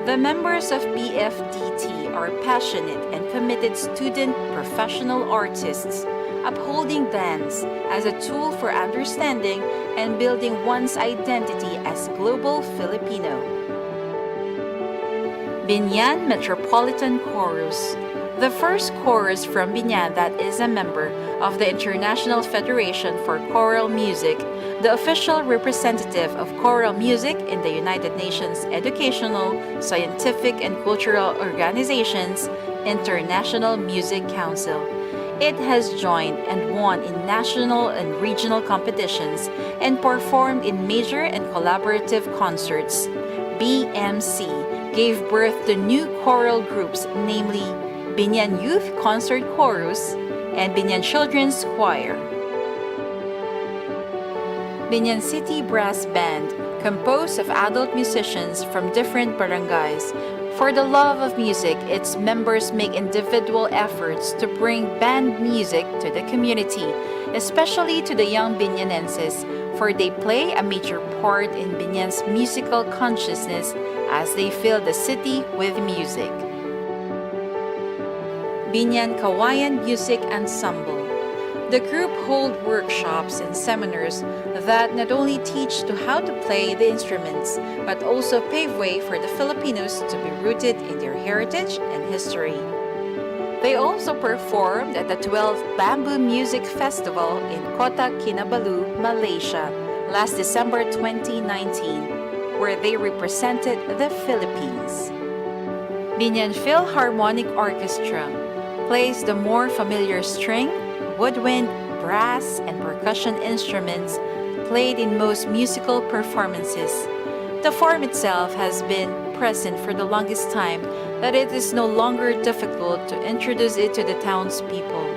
The members of BFDT are passionate and committed student professional artists, upholding dance as a tool for understanding and building one's identity as global Filipino. Biñan Metropolitan Chorus. The first chorus from Biñan that is a member of the International Federation for Choral Music, the official representative of choral music in the United Nations Educational, Scientific and Cultural Organization's International Music Council. It has joined and won in national and regional competitions and performed in major and collaborative concerts. BMC gave birth to new choral groups, namely Biñan Youth Concert Chorus and Biñan Children's Choir. Biñan City Brass Band, composed of adult musicians from different barangays. For the love of music, its members make individual efforts to bring band music to the community, especially to the young Biñanenses, for they play a major part in Biñan's musical consciousness as they fill the city with music. Biñan Kawayan Music Ensemble. The group hold workshops and seminars that not only teach to how to play the instruments, but also pave way for the Filipinos to be rooted in their heritage and history. They also performed at the 12th Bamboo Music Festival in Kota Kinabalu, Malaysia, last December 2019, where they represented the Philippines. Biñan Philharmonic Orchestra plays the more familiar string, woodwind, brass, and percussion instruments played in most musical performances. The form itself has been present for the longest time that it is no longer difficult to introduce it to the townspeople.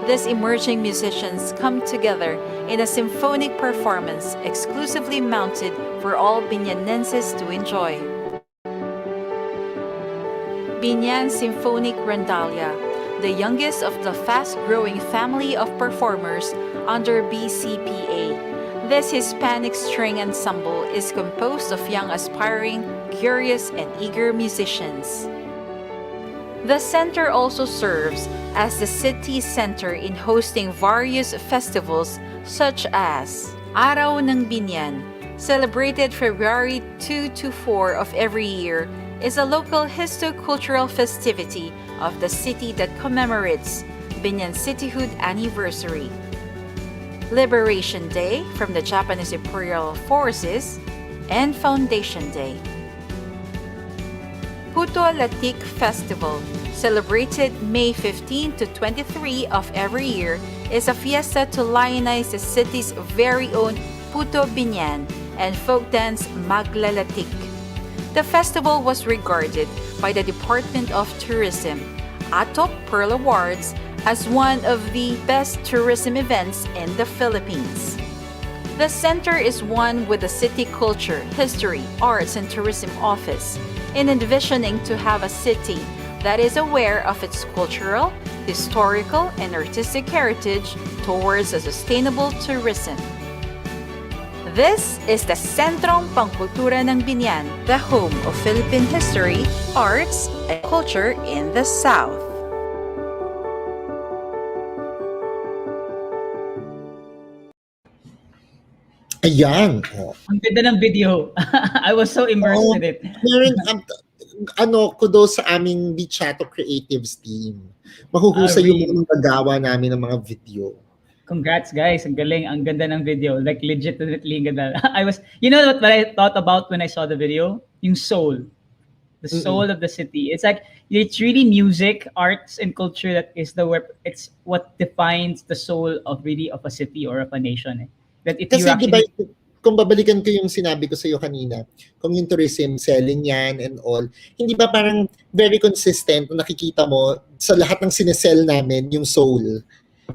These emerging musicians come together in a symphonic performance exclusively mounted for all Biñanenses to enjoy. Biñan Symphonic Randalia, the youngest of the fast-growing family of performers under BCPA. This Hispanic string ensemble is composed of young aspiring, curious, and eager musicians. The center also serves as the city center in hosting various festivals such as Araw ng Biñan, celebrated February 2 to 4 of every year, is a local histo-cultural festivity of the city that commemorates Biñan cityhood anniversary. Liberation Day from the Japanese Imperial Forces and Foundation Day. Puto Latik Festival, celebrated May 15 to 23 of every year, is a fiesta to lionize the city's very own Puto Biñan and folk dance Maglalatik. The festival was regarded by the Department of Tourism, atop Pearl Awards, as one of the best tourism events in the Philippines. The center is one with the City Culture, History, Arts and Tourism Office, in envisioning to have a city that is aware of its cultural, historical, and artistic heritage towards a sustainable tourism. This is the Centro Pecultura ng Biñan, the home of Philippine history, arts, and culture in the South. Ayan. Oh. Ang ganda ng video. I was so immersed in it. Meron, kudos sa aming Bichato Creatives team. Mahuhusay Really? yung nagawa namin ng mga video. Congrats guys, ang galing, ang ganda ng video. Like legitimately ganda. You know what I thought about when I saw the video? Yung soul. The soul of the city. It's like, it's really music, arts, and culture that is it's what defines the soul of really of a city or of a nation. Eh. That if Kasi you actually... diba, kung babalikan ko yung sinabi ko sa iyo kanina, kung yung tourism, selling yan and all, hindi ba parang very consistent, nakikita mo sa lahat ng sinesell namin, yung soul.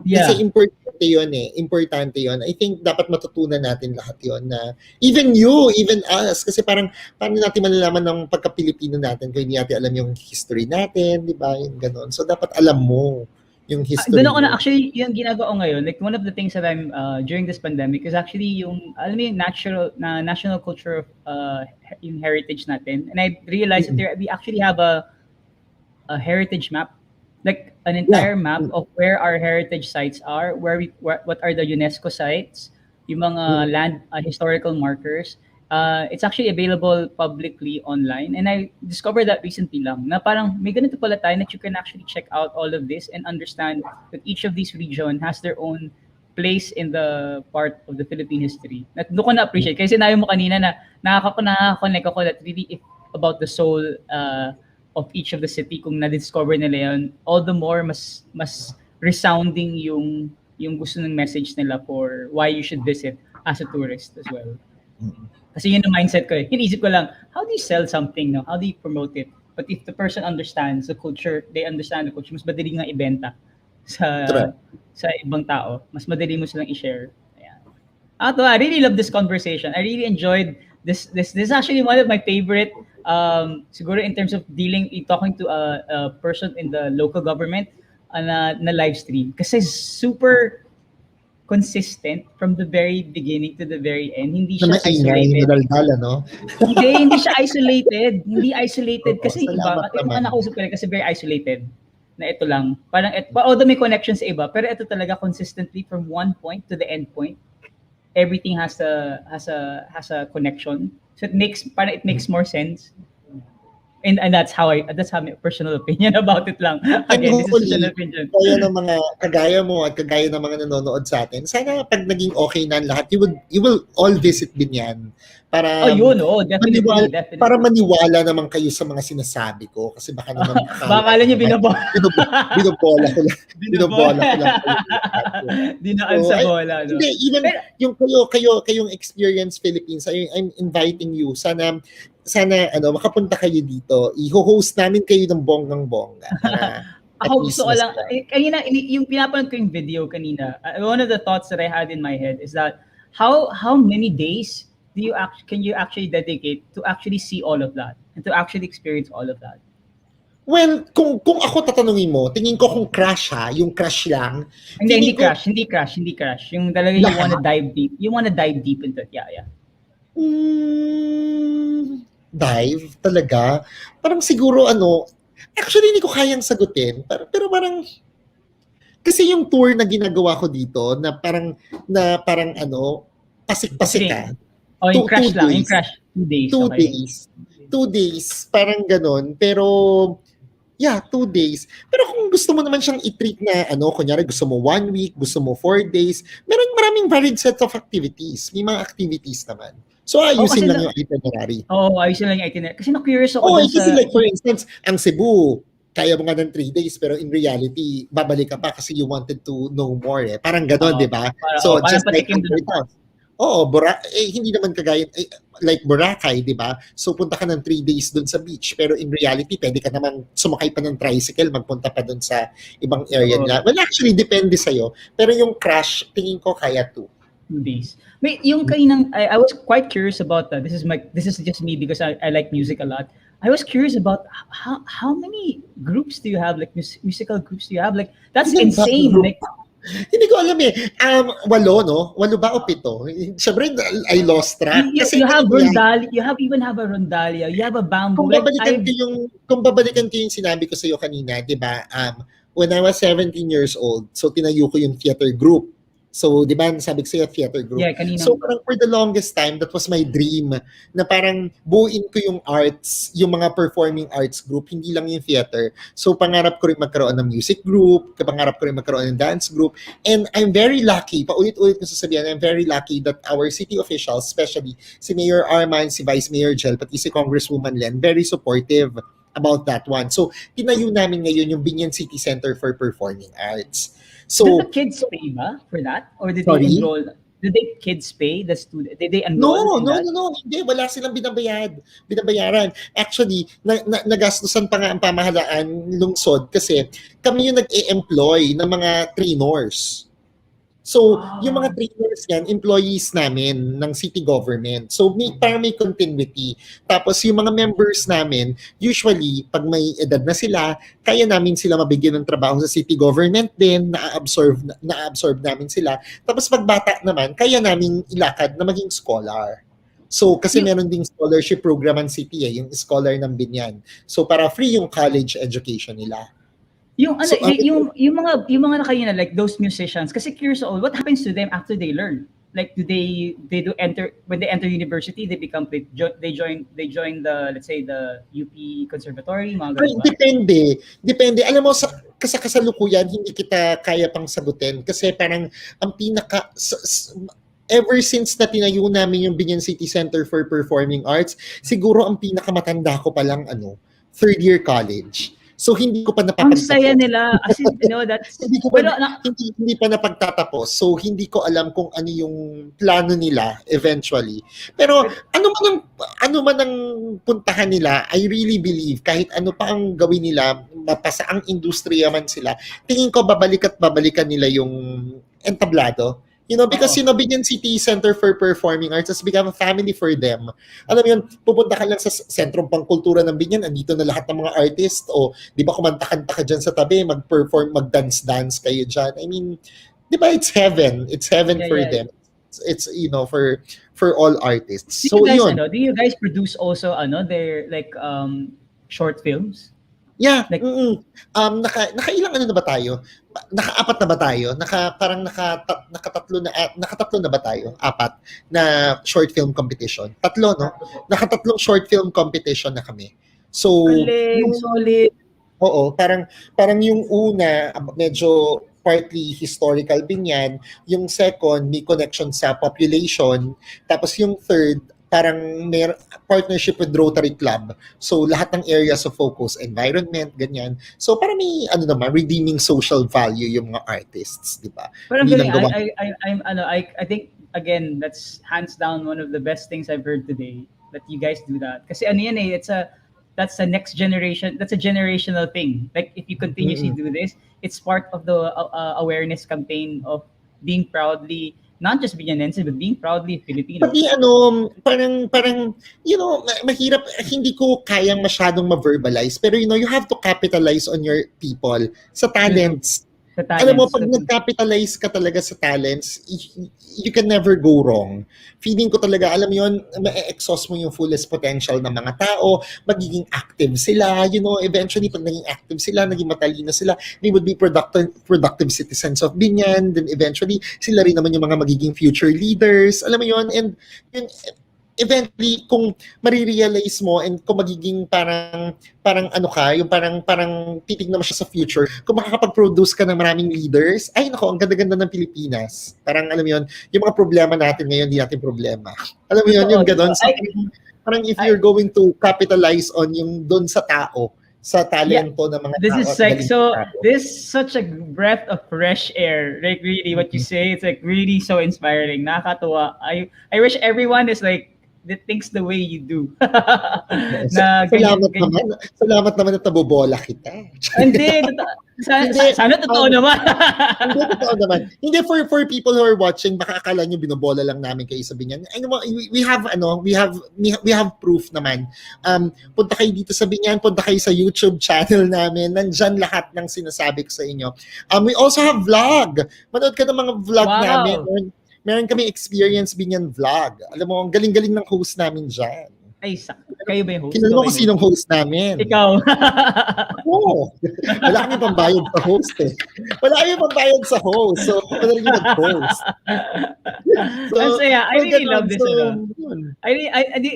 Yeah. Kasi importante yun eh. Importante yun. I think dapat matutunan natin lahat yun na even you, even us. Kasi parang paano natin malalaman ng pagka-Pilipino natin kung hindi natin alam yung history natin, di ba? Yung ganun. So dapat alam mo yung history. Doon ako na, actually, yung ginagawa ko ngayon, like one of the things that I'm during this pandemic is actually yung, alam mo yung national culture of yung heritage natin. And I realized that we actually have a heritage map, like an entire map of where our heritage sites are, what are the UNESCO sites, yung mga land historical markers. It's actually available publicly online, and I discovered that recently lang na parang may ganito pala tayo that you can actually check out all of this and understand that each of these region has their own place in the part of the Philippine history. Doon ko na-appreciate. Kasi sinabi mo kanina na nakaka-connect ako that really about the soul of each of the city. Kung na-discover nila yun, all the more mas resounding yung gusto ng message nila for why you should visit as a tourist as well. Kasi yun ang mindset ko eh. Inisip ko lang, how do you sell something? No? How do you promote it? But if the person understands the culture, they understand the culture, mas madali nga ibenta sa ibang tao. Mas madali mo silang i-share. Ayan. I really love this conversation. I really enjoyed this. This is actually one of my favorite, siguro in terms of talking to a person in the local government na live stream. Kasi super consistent from the very beginning to the very end. Hindi siya isolated. No? Hindi siya isolated. Hindi isolated. Kasi iba, yung mga nakausap ko rin kasi very isolated. Na ito lang. Parang, although may connection sa iba, pero ito talaga consistently from one point to the end point. Everything has a connection. So it makes more sense. And that's how my personal opinion about it lang. Again, this is just an opinion. Kaya ng mga kagaya mo at kagaya ng mga nanonood sa atin, sana pag naging okay na lahat, you will all visit Biñan. Para definitely. Para maniwala naman kayo sa mga sinasabi ko kasi baka naman baka niyo binobola ko lang. Dinaan sa bola, no? Hindi, even yung kayong Experience Philippines, I'm inviting you. Sana makapunta kayo dito. I-host namin kayo ng bonggang-bongga. Ako gusto ko lang, kanina, yung pinapanood ko yung video kanina, one of the thoughts that I had in my head is that how many days can you actually dedicate to actually see all of that and to actually experience all of that? Well, kung ako tatanungin mo, tingin ko kung crash yung crash lang. Hindi crash. Yung talaga you wanna dive deep into it. Yeah. Dive talaga. Parang siguro actually hindi ko kayang sagutin. Pero parang kasi yung tour na ginagawa ko dito na parang pasik-pasik ka. Yung crash lang. Yung crash. 2 days. 2 days. Parang ganun. Pero, 2 days. Pero kung gusto mo naman siyang i-treat na, kunyari gusto mo 1 week, gusto mo 4 days, maraming varied set of activities. May mga activities naman. So, ayusin lang yung itinerary. Ayusin lang yung itinerary. Kasi na-curious ako. Kasi like for instance, ang Cebu, kaya mo nga ng 3 days, pero in reality, babalik ka pa kasi you wanted to know more eh. Parang gano'n, di ba? So, just like hindi naman kagaya like Boracay, di ba? So punta ka ng 3 days doon sa beach, pero in reality, pwede ka naman sumakay pa ng tricycle, magpunta pa doon sa ibang area nila. Well, actually, depende sa'yo. Pero yung crash, tingin ko kaya 2 days. Wait, yung kaninang, I was quite curious about that. This is just me because I like music a lot. I was curious about how many groups do you have, like musical groups do you have? Like, that's insane. Like, hindi ko alam eh. 8, no? 8 ba o 7? Siyempre, I lost track. You have Rondalia. You even have a Rondalia. You have a bamboo. Kung babalikan ko yung sinabi ko sa iyo kanina, di ba? When I was 17 years old, so tinayo ko yung theater group. So, di ba, sabi ko sa'yo, theater group. Yeah, kanina. So, parang for the longest time, that was my dream, na parang buuin ko yung arts, yung mga performing arts group, hindi lang yung theater. So, pangarap ko rin magkaroon ng music group, pangarap ko rin magkaroon ng dance group. And I'm very lucky, paulit-ulit ko sasabihan, I'm very lucky that our city officials, especially si Mayor Arman, si Vice Mayor Jel, pati si Congresswoman Len, very supportive about that one. So, tinayo namin ngayon yung Biñan City Center for Performing Arts. So, did the kids pay ba for that? Or did they enroll? did they kids pay the student? Did they enroll in that? No. Hindi, wala silang binabayaran. Actually, nagastusan pa nga ang pamahalaan lungsod kasi kami yung nag-e-employ ng mga trainers. So, yung mga trainers yan, employees namin ng city government. So, para may continuity. Tapos, yung mga members namin, usually, pag may edad na sila, kaya namin sila mabigyan ng trabaho sa city government din, na-absorb namin sila. Tapos, pag bata naman, kaya namin ilakad na maging scholar. So, kasi meron ding scholarship program ang city yung scholar ng Biñan. So, para free yung college education nila. Yung mga nakayina, like those musicians, kasi curious all, what happens to them after they learn? Like, do they do enter, when they enter university, they become, they join the, let's say, the UP Conservatory, mga ganun ba? Depende. Alam mo, sa kasalukuyan, hindi kita kaya pang sagutin. Kasi parang, ever since na tinayo namin yung Biñan City Center for Performing Arts, siguro ang pinakamatanda ko palang, third year college. So, hindi ko pa napapagtapos. Ang saya nila. As in, that's... hindi pa napagtatapos. So, hindi ko alam kung ano yung plano nila eventually. Pero, ano man ang puntahan nila, I really believe, kahit ano pa ang gawin nila, mapasa ang industriya man sila, tingin ko babalikan nila yung entablado. Because Biñan City Center for Performing Arts has become a family for them. Alam mo yun, pupunta ka lang sa Centro Pecultura ng Biñan, andito na lahat ng mga artist, di ba kumanta-kanta ka dyan sa tabi, mag-perform, mag-dance-dance kayo dyan. I mean, di ba, it's heaven. It's heaven for them. It's, for all artists. Do you guys produce also, their, like, short films? Yeah. Like, nakailang na ba tayo? Naka-apat na ba tayo? Nakatatlo na ba tayo? Apat na short film competition. Tatlo, no? Nakatatlong short film competition na kami. So, solid. Oo, parang yung una, medyo partly historical Biñan. Yung second, may connection sa population. Tapos yung third, parang may partnership with Rotary Club. So, lahat ng areas of focus, environment, ganyan. So, parang may, redeeming social value yung mga artists, di ba? But I think, again, that's hands down one of the best things I've heard today, that you guys do that. Kasi that's a next generation, that's a generational thing. Like, if you continuously do this, it's part of the awareness campaign of being proudly not just Biñanense, but being proudly Filipino. Pati parang, mahirap, hindi ko kayang masyadong ma-verbalize, pero you have to capitalize on your people, sa talents. Alam mo, pag nag-capitalize ka talaga sa talents, you can never go wrong. Feeling ko talaga, alam mo yun, ma-exhaust mo yung fullest potential ng mga tao, magiging active sila, eventually, pag naging active sila, naging matalino sila, they would be productive citizens of Biñan, then eventually, sila rin naman yung mga magiging future leaders, alam mo yun, and yun, eventually, kung marirealize mo and kung magiging parang yung parang titignan mo siya sa future, kung makakapag-produce ka ng maraming leaders, ay nako, ang ganda-ganda ng Pilipinas. Parang alam mo yun, yung mga problema natin ngayon, hindi natin problema. Alam mo yun, yung gano'n. So, parang if you're going to capitalize on yung doon sa tao, sa talento ng mga tao. This is such a breath of fresh air. Like really, what you say, it's like really so inspiring. Nakakatuwa. I wish everyone is like, that thinks the way you do. Salamat naman na tabobola kita. Hindi, sana totoo naman. Hindi, totoo naman. Hindi, for people who are watching, baka akala nyo binobola lang namin kayo sa Biñan. We have proof naman. Punta kayo dito sa Biñan, punta kayo sa YouTube channel namin. Nandyan lahat ng sinasabi ko sa inyo. We also have vlog. Manood ka ng mga vlog namin. Meron kami Experience Biñan vlog. Alam mo, ang galing-galing ng host namin dyan. Ay, kayo ba yung host? Kilala mo kung sinong host namin. Ikaw. Oo. Wala kami pambayad sa host eh. Wala kami pambayad sa host. So, wala rin yung mag-host. I really love this.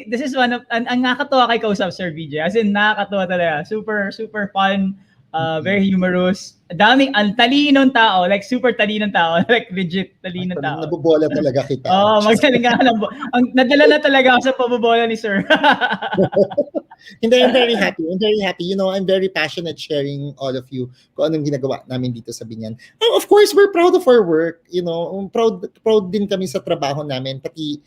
This is one of, ang nakakatawa kay kausap, Sir BJ. As in, nakakatawa talaga. Super, super fun. very humorous. Ang talinong tao, like super talinong tao, like legit talinong tao. Nabubola talaga kita. Magaling ka lang. Nadala na talaga ako sa pabubola ni Sir. Hindi, I'm very happy. I'm very happy. You know, I'm very passionate sharing all of you kung anong ginagawa namin dito sa Biñan. And of course, we're proud of our work. You know, proud din kami sa trabaho namin. Pati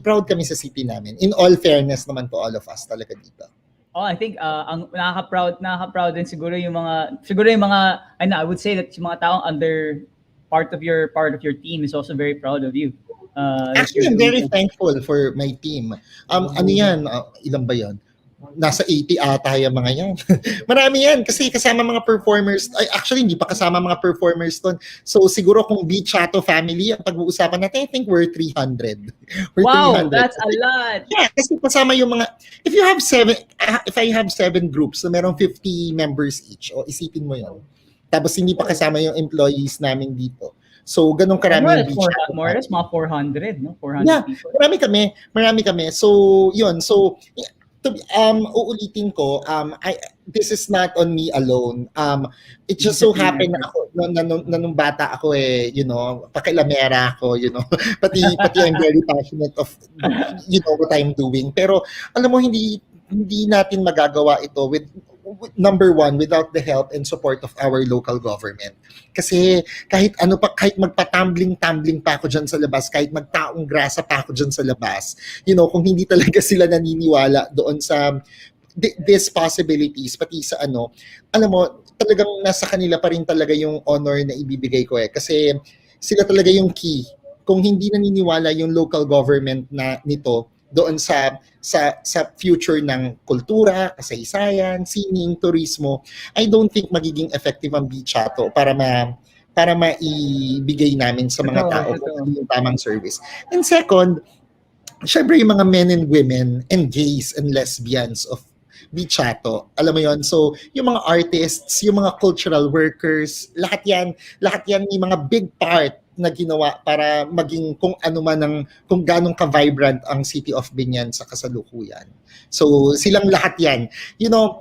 proud kami sa city namin. In all fairness naman to all of us talaga dito. I think ang nakaka-proud din siguro yung mga I would say that yung mga taong under part of your team is also very proud of you. Actually, I'm very thankful for my team. Ano yan? Ilan ba yan? Nasa 80 ata yung mga yan. Marami yan kasi kasama mga performers. Actually, hindi pa kasama mga performers doon. So siguro kung Bichato family, ang pag-uusapan natin, I think we're 300. Wow, 300. That's a lot. Yeah, kasi kasama yung mga, if I have 7 groups, so merong 50 members each, o isipin mo yan. Tapos hindi pa kasama yung employees namin dito. So, ganun karami yung Bichato. More or less, mga 400, no? 400 yeah, people. Marami kami. So, yun. So, uulitin ko, this is not on me alone. It just so happened ako na nung bata ako you know, pakilamera ako, you know. pati I'm very passionate of you know what I'm doing. Pero alam mo hindi natin magagawa ito with number one, without the help and support of our local government. Kasi kahit magpatambling-tambling pa ako dyan sa labas, kahit magtaong grasa pa ako dyan sa labas, you know, kung hindi talaga sila naniniwala doon sa these possibilities, pati sa alam mo, talagang nasa kanila pa rin talaga yung honor na ibibigay ko Kasi sila talaga yung key. Kung hindi naniniwala yung local government na nito, doon sa future ng kultura, kasaysayan, sining, turismo, I don't think magiging effective ang Bichato para maibigay namin sa mga tao yung tamang service. And second, syempre yung mga men and women and gays and lesbians of Bichato, alam mo yon. So yung mga artists, yung mga cultural workers, lahat yan may mga big part na ginawa para maging kung ganong ka-vibrant ang City of Biñan sa kasalukuyan. So silang lahat yan. You know,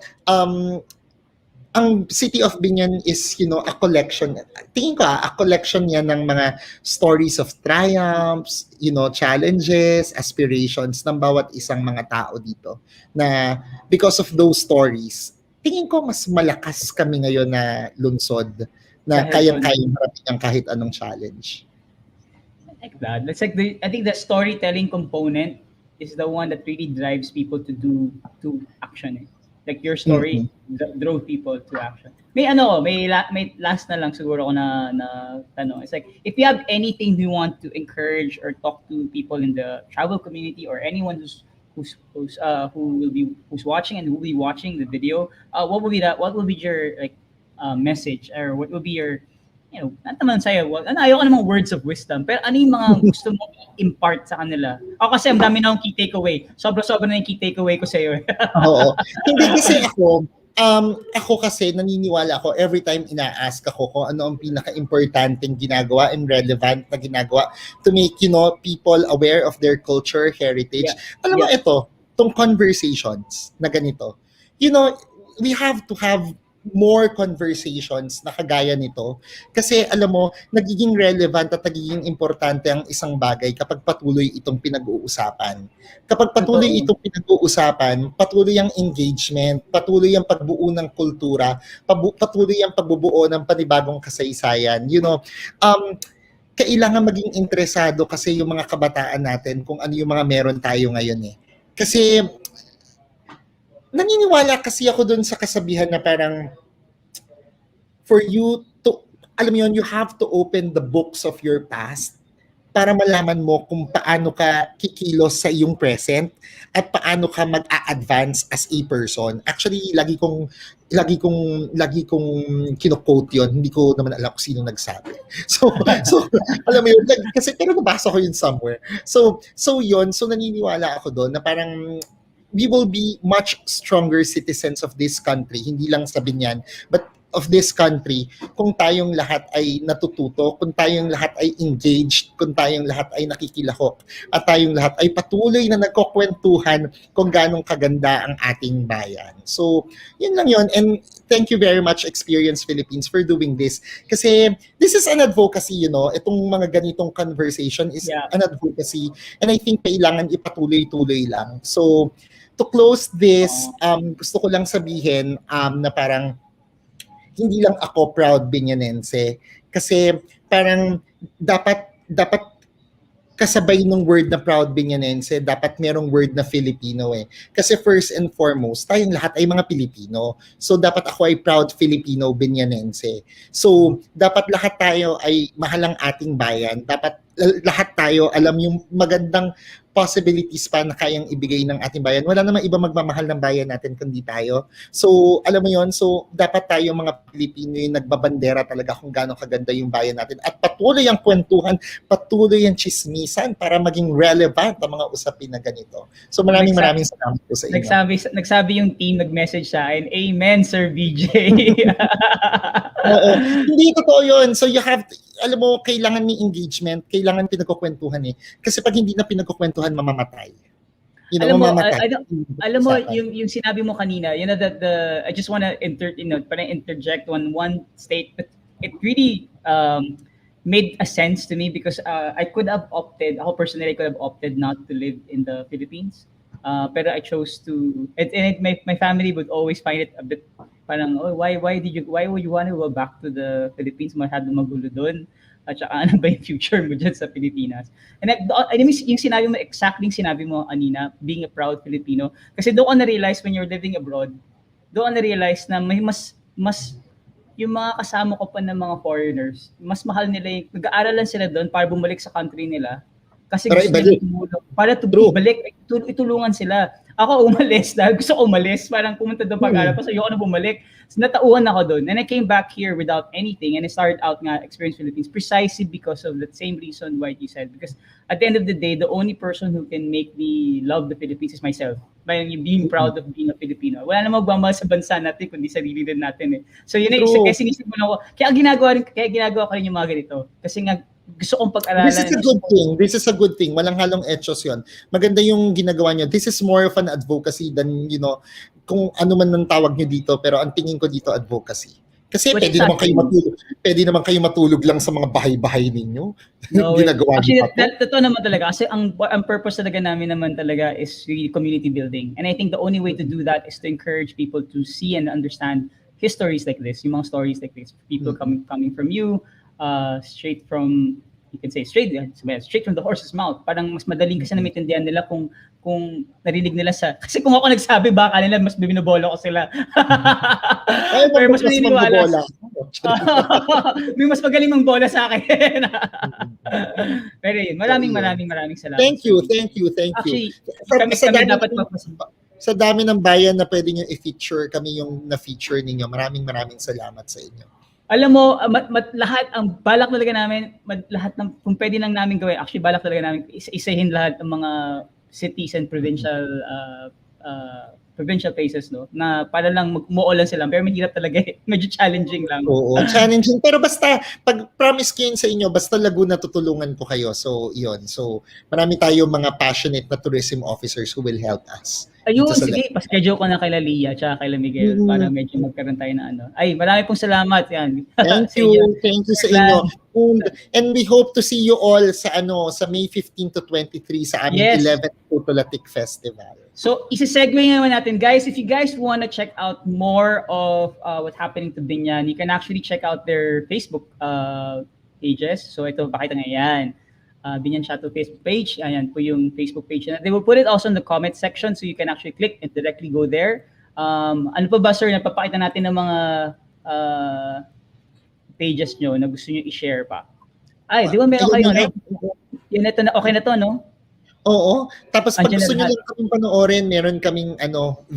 ang City of Biñan is, you know, a collection. Tingin ko a collection yan ng mga stories of triumphs, you know, challenges, aspirations ng bawat isang mga tao dito. Na because of those stories, tingin ko mas malakas kami ngayon na lungsod na kayang-kayang harapin ang kahit anong challenge. Like that. It's like I think the storytelling component is the one that really drives people to action. Like your story drove people to action. May last na lang siguro ko na tanong. It's like if you have anything you want to encourage or talk to people in the travel community or anyone who's watching and who will be watching the video, what will be your like message, or what will be your, you know, not naman sa'yo, ayoko namang words of wisdom, pero ano yung mga gusto mo i-impart sa kanila? Ako kasi ang dami na akong key takeaway. Sobra-sobra na yung key takeaway ko sa'yo. Oo. Hindi kasi ako kasi naniniwala ako every time ina-ask ako kung ano ang pinaka-importanteng ginagawa and relevant na ginagawa to make, you know, people aware of their culture, heritage. Alam mo ito, tong conversations na ganito. You know, we have to have more conversations na kagaya nito kasi alam mo nagiging relevant at nagiging importante ang isang bagay kapag patuloy itong pinag-uusapan. Kapag patuloy itong pinag-uusapan, patuloy ang engagement, patuloy ang pagbuo ng kultura, patuloy ang pagbubuo ng panibagong kasaysayan. You know, kailangan maging interesado kasi yung mga kabataan natin kung ano yung mga meron tayo ngayon Kasi naniniwala kasi ako dun sa kasabihan na parang for you to, alam mo yun, you have to open the books of your past para malaman mo kung paano ka kikilos sa iyong present at paano ka mag-a-advance as a person. Actually, lagi kong kino-quote yun. Hindi ko naman alam kung sino nagsabi. So alam mo yun, kasi pero nabasa ko yun somewhere. So yun, so naniniwala ako doon na parang we will be much stronger citizens of this country, hindi lang sa Biñan, but of this country kung tayong lahat ay natututo, kung tayong lahat ay engaged, kung tayong lahat ay nakikilahok, at tayong lahat ay patuloy na nagkukwentuhan kung ganong kaganda ang ating bayan. So, yun lang yun. And thank you very much, Experience Philippines, for doing this. Kasi this is an advocacy, itong mga ganitong conversation is an advocacy. And I think kailangan ipatuloy-tuloy lang. So, to close this, gusto ko lang sabihin na parang hindi lang ako proud Biñanense. Kasi parang dapat kasabay ng word na proud Biñanense, dapat merong word na Filipino eh. Kasi first and foremost, tayong lahat ay mga Pilipino. So dapat ako ay proud Filipino Biñanense. So dapat lahat tayo ay mahal ang ating bayan. Dapat lahat tayo alam yung magandang possibilities pa na kayang ibigay ng ating bayan. Wala namang iba magmamahal ng bayan natin kundi tayo. So, alam mo yon, so dapat tayo mga Pilipino yung nagbabandera talaga kung gaano kaganda yung bayan natin. At patuloy ang kwentuhan, patuloy ang chismisan para maging relevant ang mga usapin na ganito. So, maraming salamat po sa inyo. Nagsabi yung team, nag-message sa akin, Amen, Sir BJ. Oo. Hindi totoo yun. So, you have to, alam mo, kailangan may engagement, kailangan pinagkukwentuhan eh. Kasi pag hindi na pinagkukwentuhan, mamamatay. Alam mo yung sinabi mo kanina, that I just want to interject one state, but it really made a sense to me because I could have opted, ako personally, I could have opted not to live in the Philippines. Pero I chose to, and my family would always find it a bit parang, why would you want to go back to the Philippines? Masyado magulo doon. At saka ano ba yung future mo dyan sa Pilipinas? And yung sinabi mo, exactly sinabi mo, Anina, being a proud Filipino. Kasi doon ko na-realize when you're living abroad, doon ko na-realize na may mas yung mga kasama ko pa ng mga foreigners, mas mahal nila yung, nag-aaralan sila doon para bumalik sa country nila. Kasi gusto nila tumulong. Para balik, itulungan sila. Ako umalis dahil gusto ko umalis. Parang pumunta doon pag-aral kasi ayoko na bumalik. So, natauhan ako doon. And I came back here without anything and I started out nga Experience Philippines precisely because of that same reason why you said. Because at the end of the day, the only person who can make me love the Philippines is myself. By being proud of being a Filipino. Wala namang magmamahal sa bansa natin kundi sarili din natin eh. So yun yung isa, kaya sinisip mo na ako. Kaya ginagawa ko rin yung mga ganito. Kasi nga gusto kong pag-aralan. This is a good thing. Walang halong etos yun. Maganda yung ginagawa nyo. This is more of an advocacy than, kung ano man ang tawag nyo dito. Pero ang tingin ko dito, advocacy. Kasi pwede naman kayo matulog lang sa mga bahay-bahay ninyo. No, ginagawa actually, totoo naman talaga. Kasi ang purpose talaga namin naman talaga is really community building. And I think the only way to do that is to encourage people to see and understand histories like this, yung mga stories like this. People coming from you, straight from, you can say straight from the horse's mouth. Parang mas madaling kasi na maintindihan nila kung narinig nila kasi kung ako nagsabi baka nila mas bibinobola ko sila. Pero mas maniniwala. May mas magaling mang bola sa akin. Pero yun, maraming salamat. Thank you. Actually, sa dami ng bayan na pwede nyo i-feature, kami yung na-feature ninyo. Maraming salamat sa inyo. Alam mo, lahat, ang balak talaga namin, lahat ng, kung pwede lang namin gawin, actually balak talaga namin, isahin lahat ng mga cities and provincial places, no? Na para lang umuulan sila. Pero mahirap talaga eh. Medyo challenging lang. Oo, challenging. Pero basta, pag promise ko yun sa inyo, basta Laguna tutulungan ko kayo. So, yun. So, marami tayo mga passionate na tourism officers who will help us. Ayun, sige, pa-schedule ko na kay Lalia tsaka kay Miguel para medyo magkaroon tayo na ano. Ay, marami pong salamat yan. Thank you sa inyo. And we hope to see you all sa May 15 to 23 sa aming 11th Puto Latik Festival. So, isi-segue naman natin, guys. If you guys want to check out more of what's happening to Biñan, you can actually check out their Facebook pages. So, ito, pakita nga yan. Biñan Chateau Facebook page. Ayan po yung Facebook page. They will put it also in the comment section so you can actually click and directly go there. Ano pa ba, sir, napapakita natin ng mga pages nyo na gusto nyo i-share pa? Ay, di ba meron kayo, no? Yun, ito na, okay na to, no? Oo. Tapos pag gusto nyo lang kaming panoorin, meron kaming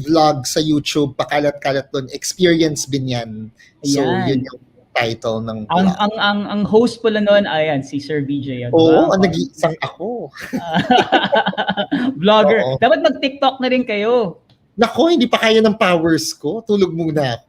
vlog sa YouTube, pakalat-kalat doon, Experience Biñan. So, yun yung title ng vlog. Ang host pala noon, ayan, si Sir BJ. Oo, nag-iisang ako. Vlogger. Oo. Dapat mag-TikTok na rin kayo. Nako, hindi pa kaya ng powers ko. Tulog muna ako.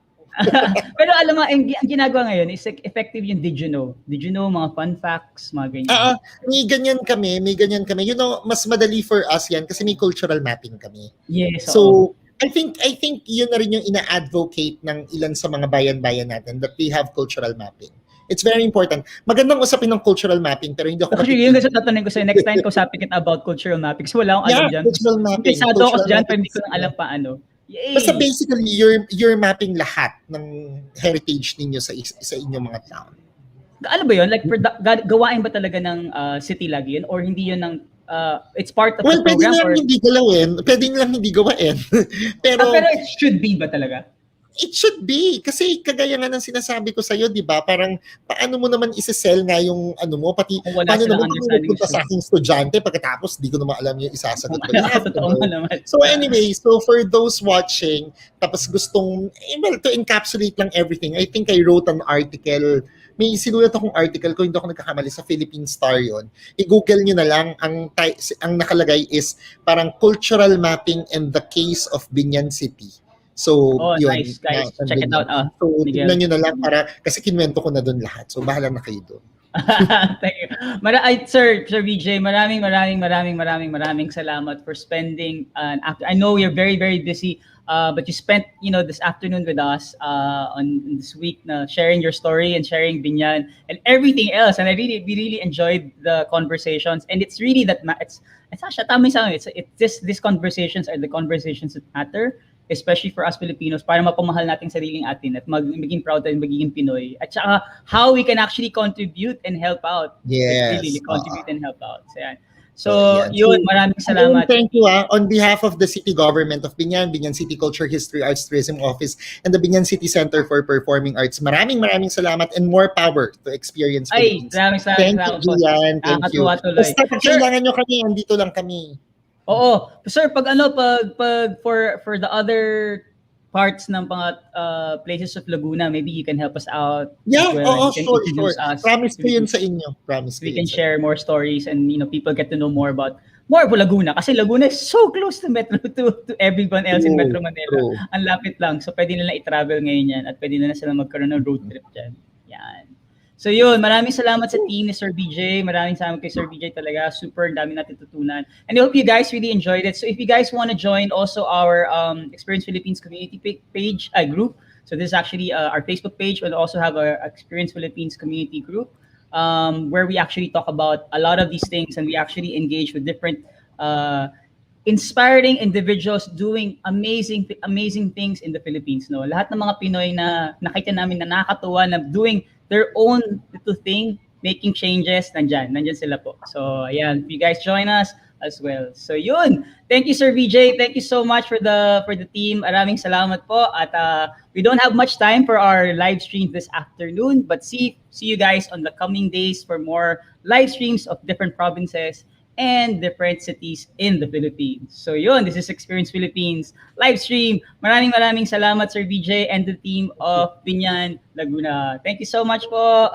Pero alam mo, ang ginagawa ngayon is effective yung did you know? Did you know, mga fun facts, mga ganyan. May ganyan kami. You know, mas madali for us yan kasi may cultural mapping kami. Yes. So, I think yun na rin yung ina-advocate ng ilan sa mga bayan-bayan natin that they have cultural mapping. It's very important. Magandang usapin ng cultural mapping pero hindi ako Actually, yun kasi tatanungin ko sa'yo, next time ko usapin kita about cultural mapping. So wala akong alam dyan. Cultural mapping. Interesado ako dyan pero hindi ko lang alam paano. Yay! Basta basically, you're mapping lahat ng heritage ninyo sa inyong mga town. Ano ba yun? Like, gawain ba talaga ng city lagi yun? Or hindi yun ng, it's part of the program? Pwede lang hindi gawain. pero it should be ba talaga? It should be. Kasi kagaya nga ng sinasabi ko sa'yo, di ba? Parang, paano mo naman isi-sell nga yung ano mo? Pati, paano naman kung sa aking estudyante, pagkatapos, di ko naman alam yung isasagot ko. So anyway, so for those watching, tapos gustong, to encapsulate lang everything, I think I wrote an article. May sinulat akong article ko, hindi ako nagkakamali, sa Philippine Star yon. I-google nyo na lang, ang nakalagay is parang cultural mapping and the case of Biñan City. So, yun. Nice, guys. Check it out. So, tignan nyo na lang para, kasi kinwento ko na doon lahat. So, bahala na kayo doon. Thank you. Sir VJ, maraming salamat for spending after. I know you're very, very busy, but you spent, this afternoon with us on this week sharing your story and sharing Biñan and everything else. And we really enjoyed the conversations. And it's really it's actually, tama sa amin, these conversations are the conversations that matter, especially for us Filipinos, para mapamahal natin sariling atin at maging proud and magiging Pinoy. At saka, how we can actually contribute and help out. Yes. Really contribute and help out. So, yun, maraming salamat. Thank you on behalf of the City Government of Biñan, Biñan City Culture, History, Arts, Tourism Office, and the Biñan City Center for Performing Arts. Maraming salamat and more power to Experience Philippines. Maraming Thank you, Biñan. Thank you. Basta pag kailangan nyo kami, andito lang kami. Oo. Sir, pag for the other parts ng mga places of Laguna, maybe you can help us out. Yeah, sure. Promise ko yun sa inyo. We can share more stories and people get to know more about Laguna. Kasi Laguna is so close to Metro to everyone else in Metro Manila. Ang lapit lang. So pwede nila i-travel ngayon yan at pwede na sila magkaroon ng road trip dyan. Yan. So yun, maraming salamat sa team ni Sir BJ. Maraming salamat kay Sir BJ talaga. Super dami natin tutunan. And I hope you guys really enjoyed it. So if you guys want to join also our Experience Philippines community page group. So this is actually our Facebook page. We'll also have our Experience Philippines community group where we actually talk about a lot of these things and we actually engage with different inspiring individuals doing amazing things in the Philippines. No? Lahat ng mga Pinoy na nakita namin na nakakatuwa na doing their own little thing, making changes, nandyan sila po. So, ayan, if you guys join us as well. So, yun. Thank you, Sir VJ. Thank you so much for the team. Maraming salamat po. At we don't have much time for our live stream this afternoon, but see you guys on the coming days for more live streams of different provinces and different cities in the Philippines. So yun, this is Experience Philippines live stream. Maraming salamat Sir VJ and the team of Biñan Laguna. Thank you so much po.